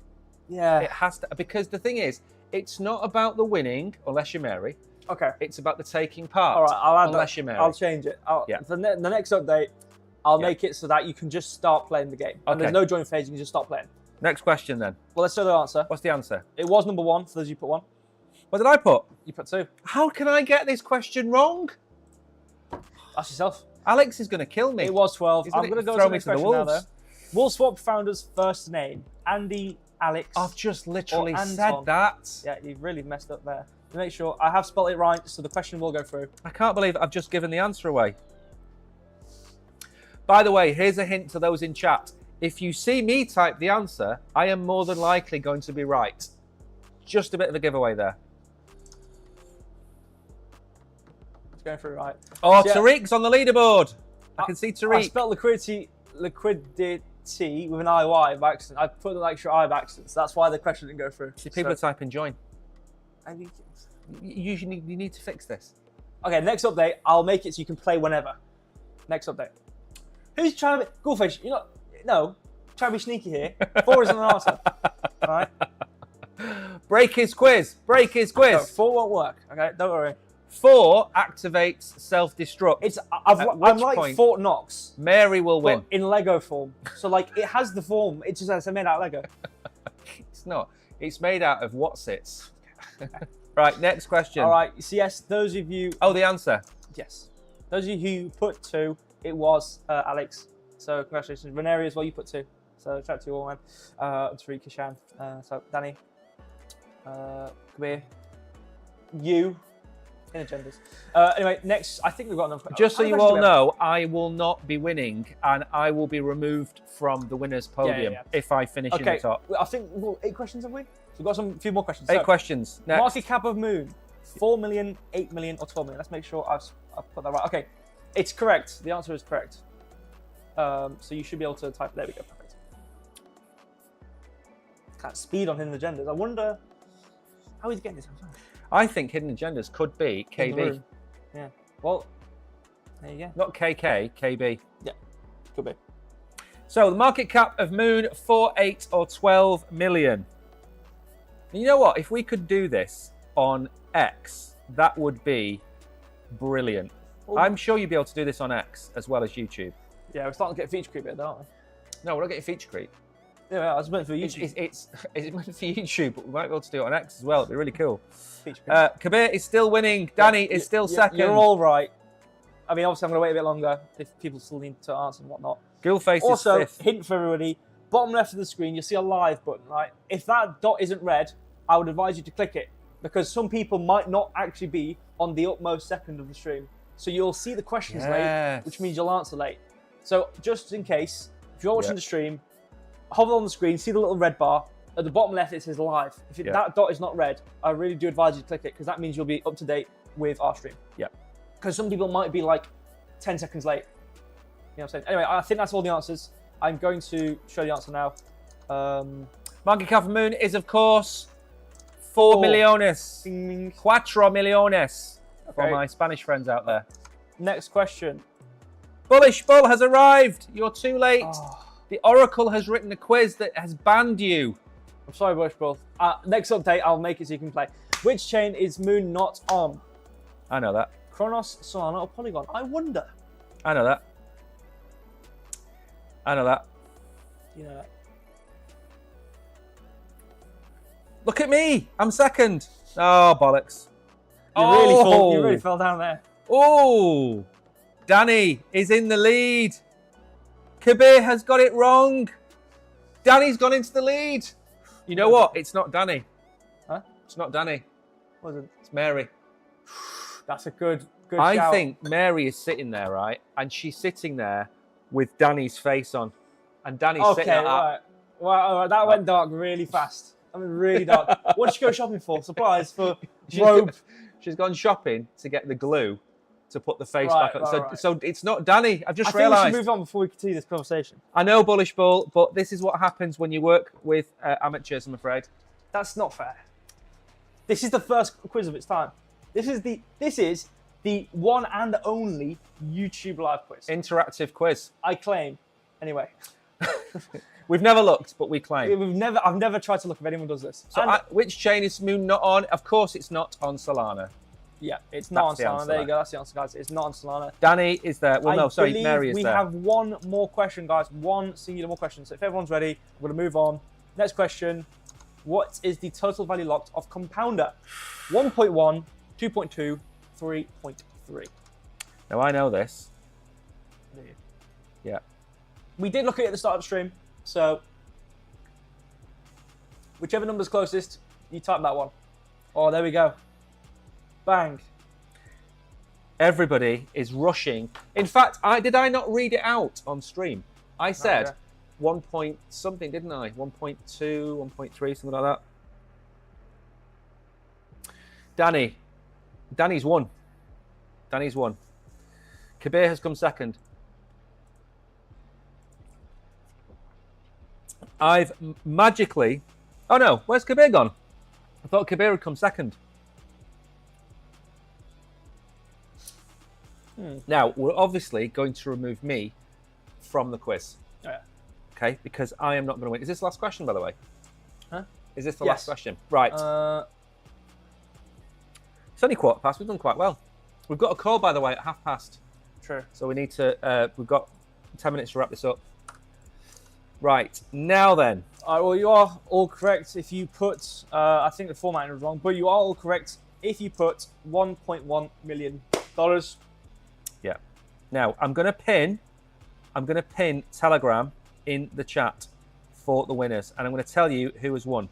Yeah. It has to, because the thing is, it's not about the winning, unless you're Mary. Okay. It's about the taking part. All right, I'll add unless that. you're Mary. I'll change it. The next update, I'll make it so that you can just start playing the game. And there's no join phase, you can just start playing. Next question then. Well, let's know the answer. What's the answer? It was number 1, for those of you who put 1. What did I put? You put 2. How can I get this question wrong? Ask yourself. Alex is going to kill me. It was 12. He's I'm gonna going to go throw to the me next to the question now, though. wolves. WolfSwap founder's first name, Andy, Alex. I've just literally or said Anton. that. Yeah, you've really messed up there. To make sure, I have spelled it right, so the question will go through. I can't believe I've just given the answer away. By the way, here's a hint to those in chat. If you see me type the answer, I am more than likely going to be right. Just a bit of a giveaway there. It's going through right. Oh, So, yeah. Tariq's on the leaderboard. I can see Tariq. I spelled liquidity with an IY by accident. I put an extra I by accident, so that's why the question didn't go through. See, people are typing join. I mean, You need to fix this. okay, next update, I'll make it so you can play whenever. Next update. Who's trying to be... Goldfish, you're not... No. Trying to be sneaky here. 4 isn't an answer. Alright? Break his quiz. Break his quiz. No, 4 won't work. Okay, don't worry. 4 activates self-destruct. I'm like point, Fort Knox. Mary will win. In Lego form. So, like, it has the form. It just has made out of Lego. It's not. It's made out of what's-its. Right, next question. All right. So, yes, those of you... Oh, the answer. Yes. Those of you who put 2, it was Alex. So, congratulations. Reneri as well, you put 2. So, shout out to you all, man. Tariq, Kishan. So, Danny. Kabir. You. In agendas. Anyway, next, I think we've got enough. Just so you all know, I will not be winning, and I will be removed from the winner's podium if I finish in the top. I think 8 questions have we? So we've got a few more questions. 8 questions. Next. Market cap of Moon: 4 million, 8 million, or 12 million. Let's make sure I've put that right. Okay, it's correct. The answer is correct. So you should be able to type. There we go. Perfect. That speed on hidden agendas. I wonder how he's getting this. I think hidden agendas could be KB. Yeah. Well, there you go. Not KK, KB. Yeah, could be. So the market cap of Moon, 4, 8, or 12 million. And you know what? If we could do this on X, that would be brilliant. Well, I'm sure you'd be able to do this on X as well as YouTube. Yeah, we're starting to get feature creep here, aren't we? No, we're not getting feature creep. Yeah, I was meant for YouTube. It's meant for YouTube, but we might be able to do it on X as well. It'd be really cool. Feature creep. Kabir is still winning. Danny is still second. You're all right. I mean, obviously, I'm going to wait a bit longer if people still need to answer and whatnot. Ghoulface Also, is 5th. hint for everybody, bottom left of the screen, you'll see a live button, right? If that dot isn't red, I would advise you to click it because some people might not actually be on the utmost second of the stream. So you'll see the questions late, which means you'll answer late. So just in case, if you're watching the stream, hover on the screen, see the little red bar. At the bottom left, it says live. If that dot is not red, I really do advise you to click it because that means you'll be up to date with our stream. Yeah. Because some people might be like 10 seconds late. You know what I'm saying? Anyway, I think that's all the answers. I'm going to show the answer now. Monkey Calf Moon is, of course, 4 millones. Ding, ding. 4 millones. For Okay. my Spanish friends out there. Next question. Bullish Bull has arrived. You're too late. Oh, The Oracle has written a quiz that has banned you. I'm sorry, Bush Bull. Next update, I'll make it so you can play. Which chain is Moon not on? I know that. Cronos, Solana, or Polygon? I wonder. I know that. I know that. You know that. Look at me. I'm second. Oh, bollocks. You really fell down there. Oh, Danny is in the lead. Kabir has got it wrong. Danny's gone into the lead. You know what? It's not Danny. Huh? It's not Danny. What is it? It's Mary. That's a good I shout. think Mary is sitting there, right? And she's sitting there with Danny's face on. And Danny's sitting Okay, like that. right. All right. That went dark really fast. I mean, really dark. What did you go shopping for? Supplies for robe. She's gone shopping to get the glue to put the face Right, back on. right. So it's not Danny. I've just I think we realised. should move on before we continue this conversation. I know, Bullish Bull, but this is what happens when you work with amateurs, I'm afraid. That's not fair. This is the first quiz of its time. This is the one and only YouTube live quiz. Interactive quiz. I claim. Anyway, We've never looked, but we claim. I've never tried to look if anyone does this. So And- which chain is Moon not on? Of course it's not on Solana. yeah, it's not on That's the Solana. answer, There you right? go. That's the answer, guys. It's not on Solana. Danny is there. Well, no, sorry, believe Mary is we there. have one more question, guys. One singular more question. So if everyone's ready, I'm going to move on. Next question. What is the total value locked of Compounder? 1.1, 2.2, 3.3. Now, I know this. Yeah. We did look at it at the start of the stream. So whichever number's closest, you type that one. Oh, there we go. Bang. Everybody is rushing. In fact, did I not read it out on stream? I said Okay. 1 point something, didn't I? 1.2, 1.3, something like that. Danny's won. Danny's won. Kabir has come second. I've magically... Oh no, where's Kabir gone? I thought Kabir had come second. Now, we're obviously going to remove me from the quiz. Oh, yeah. Okay, because I am not going to win. Is this the last question, by the way? Huh? Is this the Yes. last question? Right. It's only 1:15. We've done quite well. We've got a call, by the way, at 30:30. True. So we need to, we've got 10 minutes to wrap this up. Right, now then. All right, well, you are all correct if you put, I think the formatting was wrong, but you are all correct if you put $1.1 million. Yeah. Now, I'm going to pin Telegram in the chat for the winners, and I'm going to tell you who has won.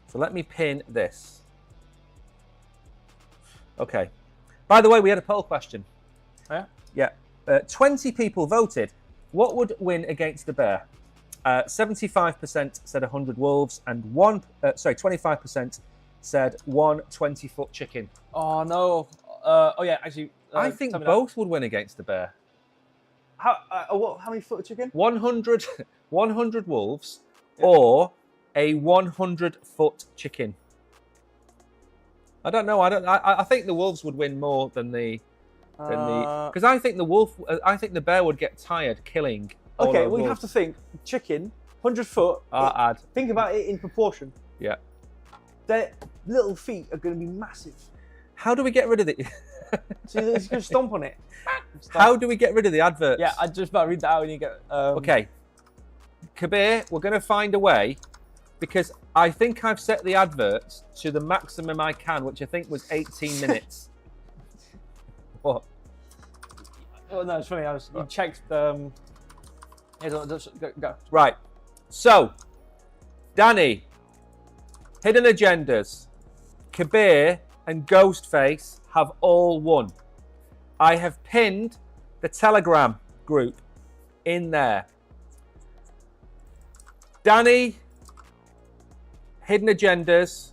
So let me pin this. Okay. By the way, we had a poll question. Yeah? Yeah. 20 people voted. What would win against the bear? 75% said 100 wolves, and 25% said one 20-foot chicken. Oh, no. Oh, yeah, actually. I think tell me both would win against the bear. that. How many foot of chicken? 100 wolves or a 100-foot chicken. I don't know. I think the wolves would win more than the because I think the bear would get tired killing. all Okay, those well, you wolves. have to think. Chicken, 100 foot. Add. Think about it in proportion. Yeah. Their little feet are going to be massive. How do we get rid of the? So you can stomp on it. How do we get rid of the adverts? Yeah, I just about read that out and you get. Okay. Kabir, we're going to find a way because I think I've set the adverts to the maximum I can, which I think was 18 minutes. What? Oh no, it's funny. You checked. Yeah, go. Right. So, Danny, Hidden Agendas, Kabir, and Ghostface have all won. I have pinned the Telegram group in there. Danny, Hidden Agendas,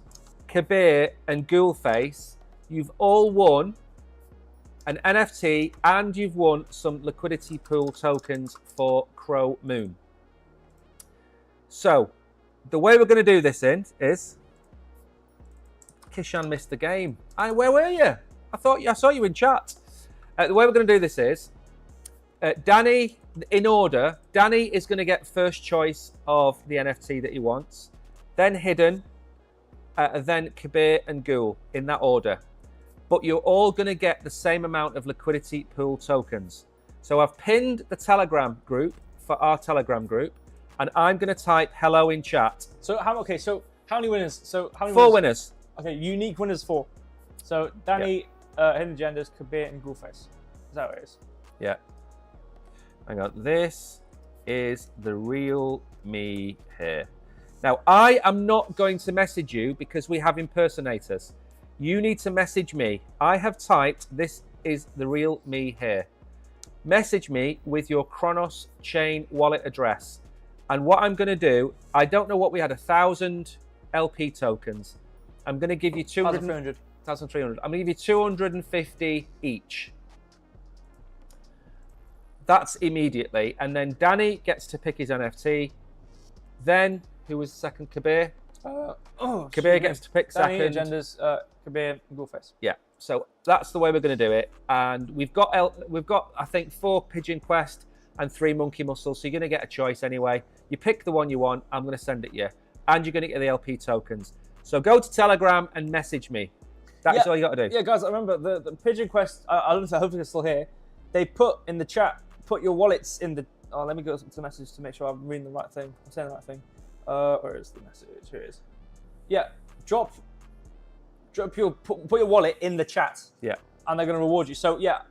Kabir, and Ghoulface, you've all won an NFT, and you've won some liquidity pool tokens for Crow Moon. So, the way we're going to do this is... Kishan missed the game. Where were you? I saw you in chat. The way we're going to do this is... Danny, in order, Danny is going to get first choice of the NFT that he wants. Then Hidden, then Kabir and Ghoul, in that order. But you're all going to get the same amount of liquidity pool tokens. So I've pinned the Telegram group for our Telegram group, and I'm going to type hello in chat. So how many winners? Four winners. Okay, unique winners 4. So Danny, Hidden Agendas, Kabir, and Ghoulface. Is that what it is? Yeah. Hang on. This is the real me here. Now, I am not going to message you because we have impersonators. You need to message me. I have typed, this is the real me here. Message me with your Cronos chain wallet address. And what I'm going to do, I don't know what we had, 1,000 LP tokens. I'm going to give you 1,300. 1,300. I'm going to give you 250 each. That's immediately. And then Danny gets to pick his NFT. Then, who was second? Kabir? Kabir gets to pick Danny, second. Agendas, Kabir, and Ghoulface. Yeah. So that's the way we're going to do it. And we've got I think 4 Pigeon Quest and 3 Monkey Muscle. So you're going to get a choice anyway. You pick the one you want. I'm going to send it you. And you're going to get the LP tokens. So go to Telegram and message me. That's all you got to do. Yeah, guys, I remember the Pigeon Quest, I don't know, hopefully it's still here. They put in the chat, put your wallets in the... Oh, let me go to the message to make sure I'm reading the right thing. I'm saying the right thing. Where is the message? Here it is. Yeah, put your wallet in the chat. Yeah. And they're going to reward you. So, yeah,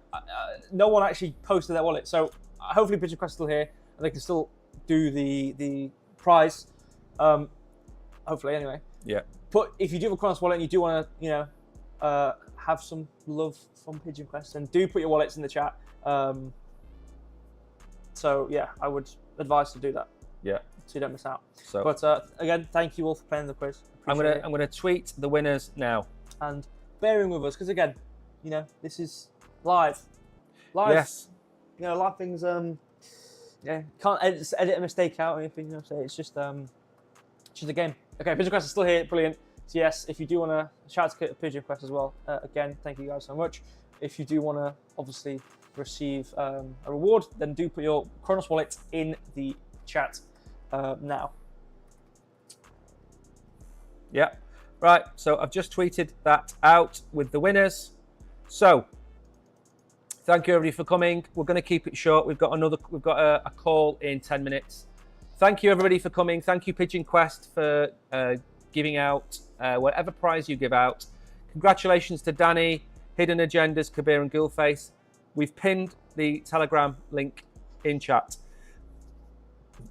no one actually posted their wallet. So, hopefully Pigeon Quest is still here and they can still do the prize. Hopefully, anyway. Yeah. But if you do have a Cronos wallet and you do want to, have some love from Pigeon Quest, then do put your wallets in the chat. So yeah, I would advise to do that. Yeah. So you don't miss out. So, but again, thank you all for playing the quiz. I'm gonna tweet the winners now and bearing with us because again, this is live. Yes. Live things. Can't edit a mistake out or anything. So it's just a game. Okay, Pigeon Quest is still here. Brilliant. So yes, if you do want to shout out to Pigeon Quest as well, again, thank you guys so much. If you do want to obviously receive a reward, then do put your Cronos wallet in the chat now. Yeah. Right. So I've just tweeted that out with the winners. So thank you everybody for coming. We're going to keep it short. We've got a call in 10 minutes. Thank you everybody for coming. Thank you Pigeon Quest for giving out whatever prize you give out. Congratulations to Danny, Hidden Agendas, Kabir and Ghoulface. We've pinned the Telegram link in chat.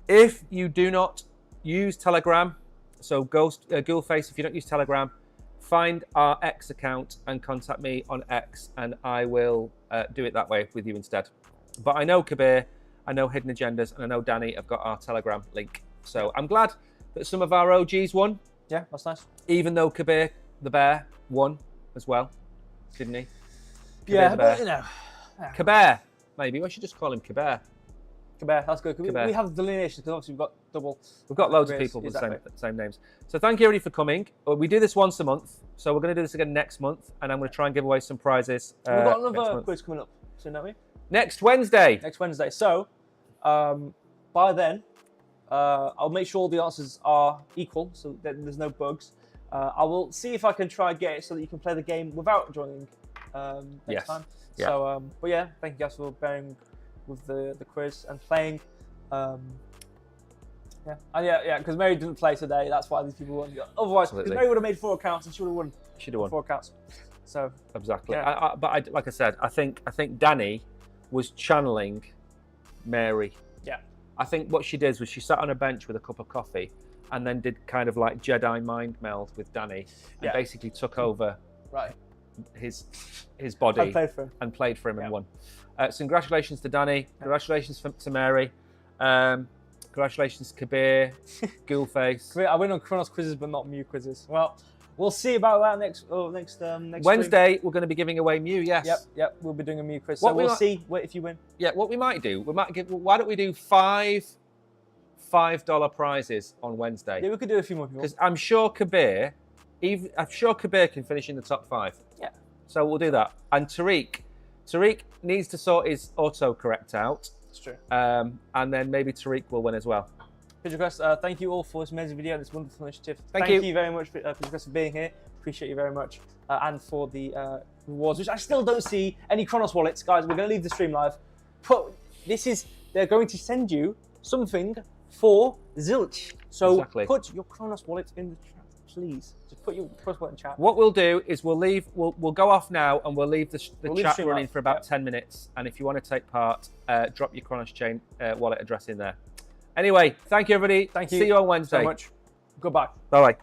If you do not use Telegram, so Ghoulface, if you don't use Telegram, find our X account and contact me on X and I will do it that way with you instead. But I know Kabir, I know Hidden Agendas, and I know Danny have got our Telegram link. So I'm glad that some of our OGs won. Yeah, that's nice. Even though Kabir, the bear, won as well, didn't he? Kabir yeah, but Yeah. Kabir, maybe. We should just call him Kabir. Kabir, that's good. Kabir. We have delineations because obviously we've got double. We've got loads of people with the same names. So thank you everybody for coming. We do this once a month. So we're going to do this again next month. And I'm going to try and give away some prizes. We've got another quiz coming up soon, don't we? Next Wednesday. Next Wednesday. So by then, I'll make sure all the answers are equal so that there's no bugs. I will see if I can try and get it so that you can play the game without joining next time. Yeah. So, but yeah, thank you guys for bearing with the quiz and playing. Yeah, because Mary didn't play today. That's why these people won. Otherwise, because Mary would have made 4 accounts and she would have won. She'd have won 4 accounts. So exactly. Yeah. Like I said, I think Danny was channeling Mary. Yeah. I think what she did was she sat on a bench with a cup of coffee and then did kind of like Jedi mind meld with Danny and basically took over his body and played for him and won. So congratulations to Danny. Congratulations to Mary. Congratulations to Kabir, Ghoulface. I win on Cronos quizzes, but not Mew quizzes. Well, we'll see about that next Wednesday. We're going to be giving away Mew. Yes. Yep. We'll be doing a Mew quiz. What So we we'll might- see if you win. Yeah. What we might do, we might give. Why don't we do $5 prizes on Wednesday? Yeah, we could do a few more people. Because I'm sure Kabir can finish in the top 5. Yeah. So we'll do that. And Tariq needs to sort his autocorrect out. It's true. And then maybe Tariq will win as well. Pidge Request, thank you all for this amazing video, this wonderful initiative. Thank you. You very much, Pidge Request, for being here. Appreciate you very much. And for the rewards, which I still don't see any Cronos wallets. Guys, we're going to leave the stream live. They're going to send you something for Zilch. So Exactly. put your Cronos wallet in the chat, please. Just put your Cronos wallet in chat. What we'll do is we'll go off now and we'll leave the chat stream running live. for about Yep. 10 minutes. And if you want to take part, drop your Cronos Chain wallet address in there. Anyway, thank you, everybody. Thank you See you on Wednesday. so much. Goodbye. Bye-bye.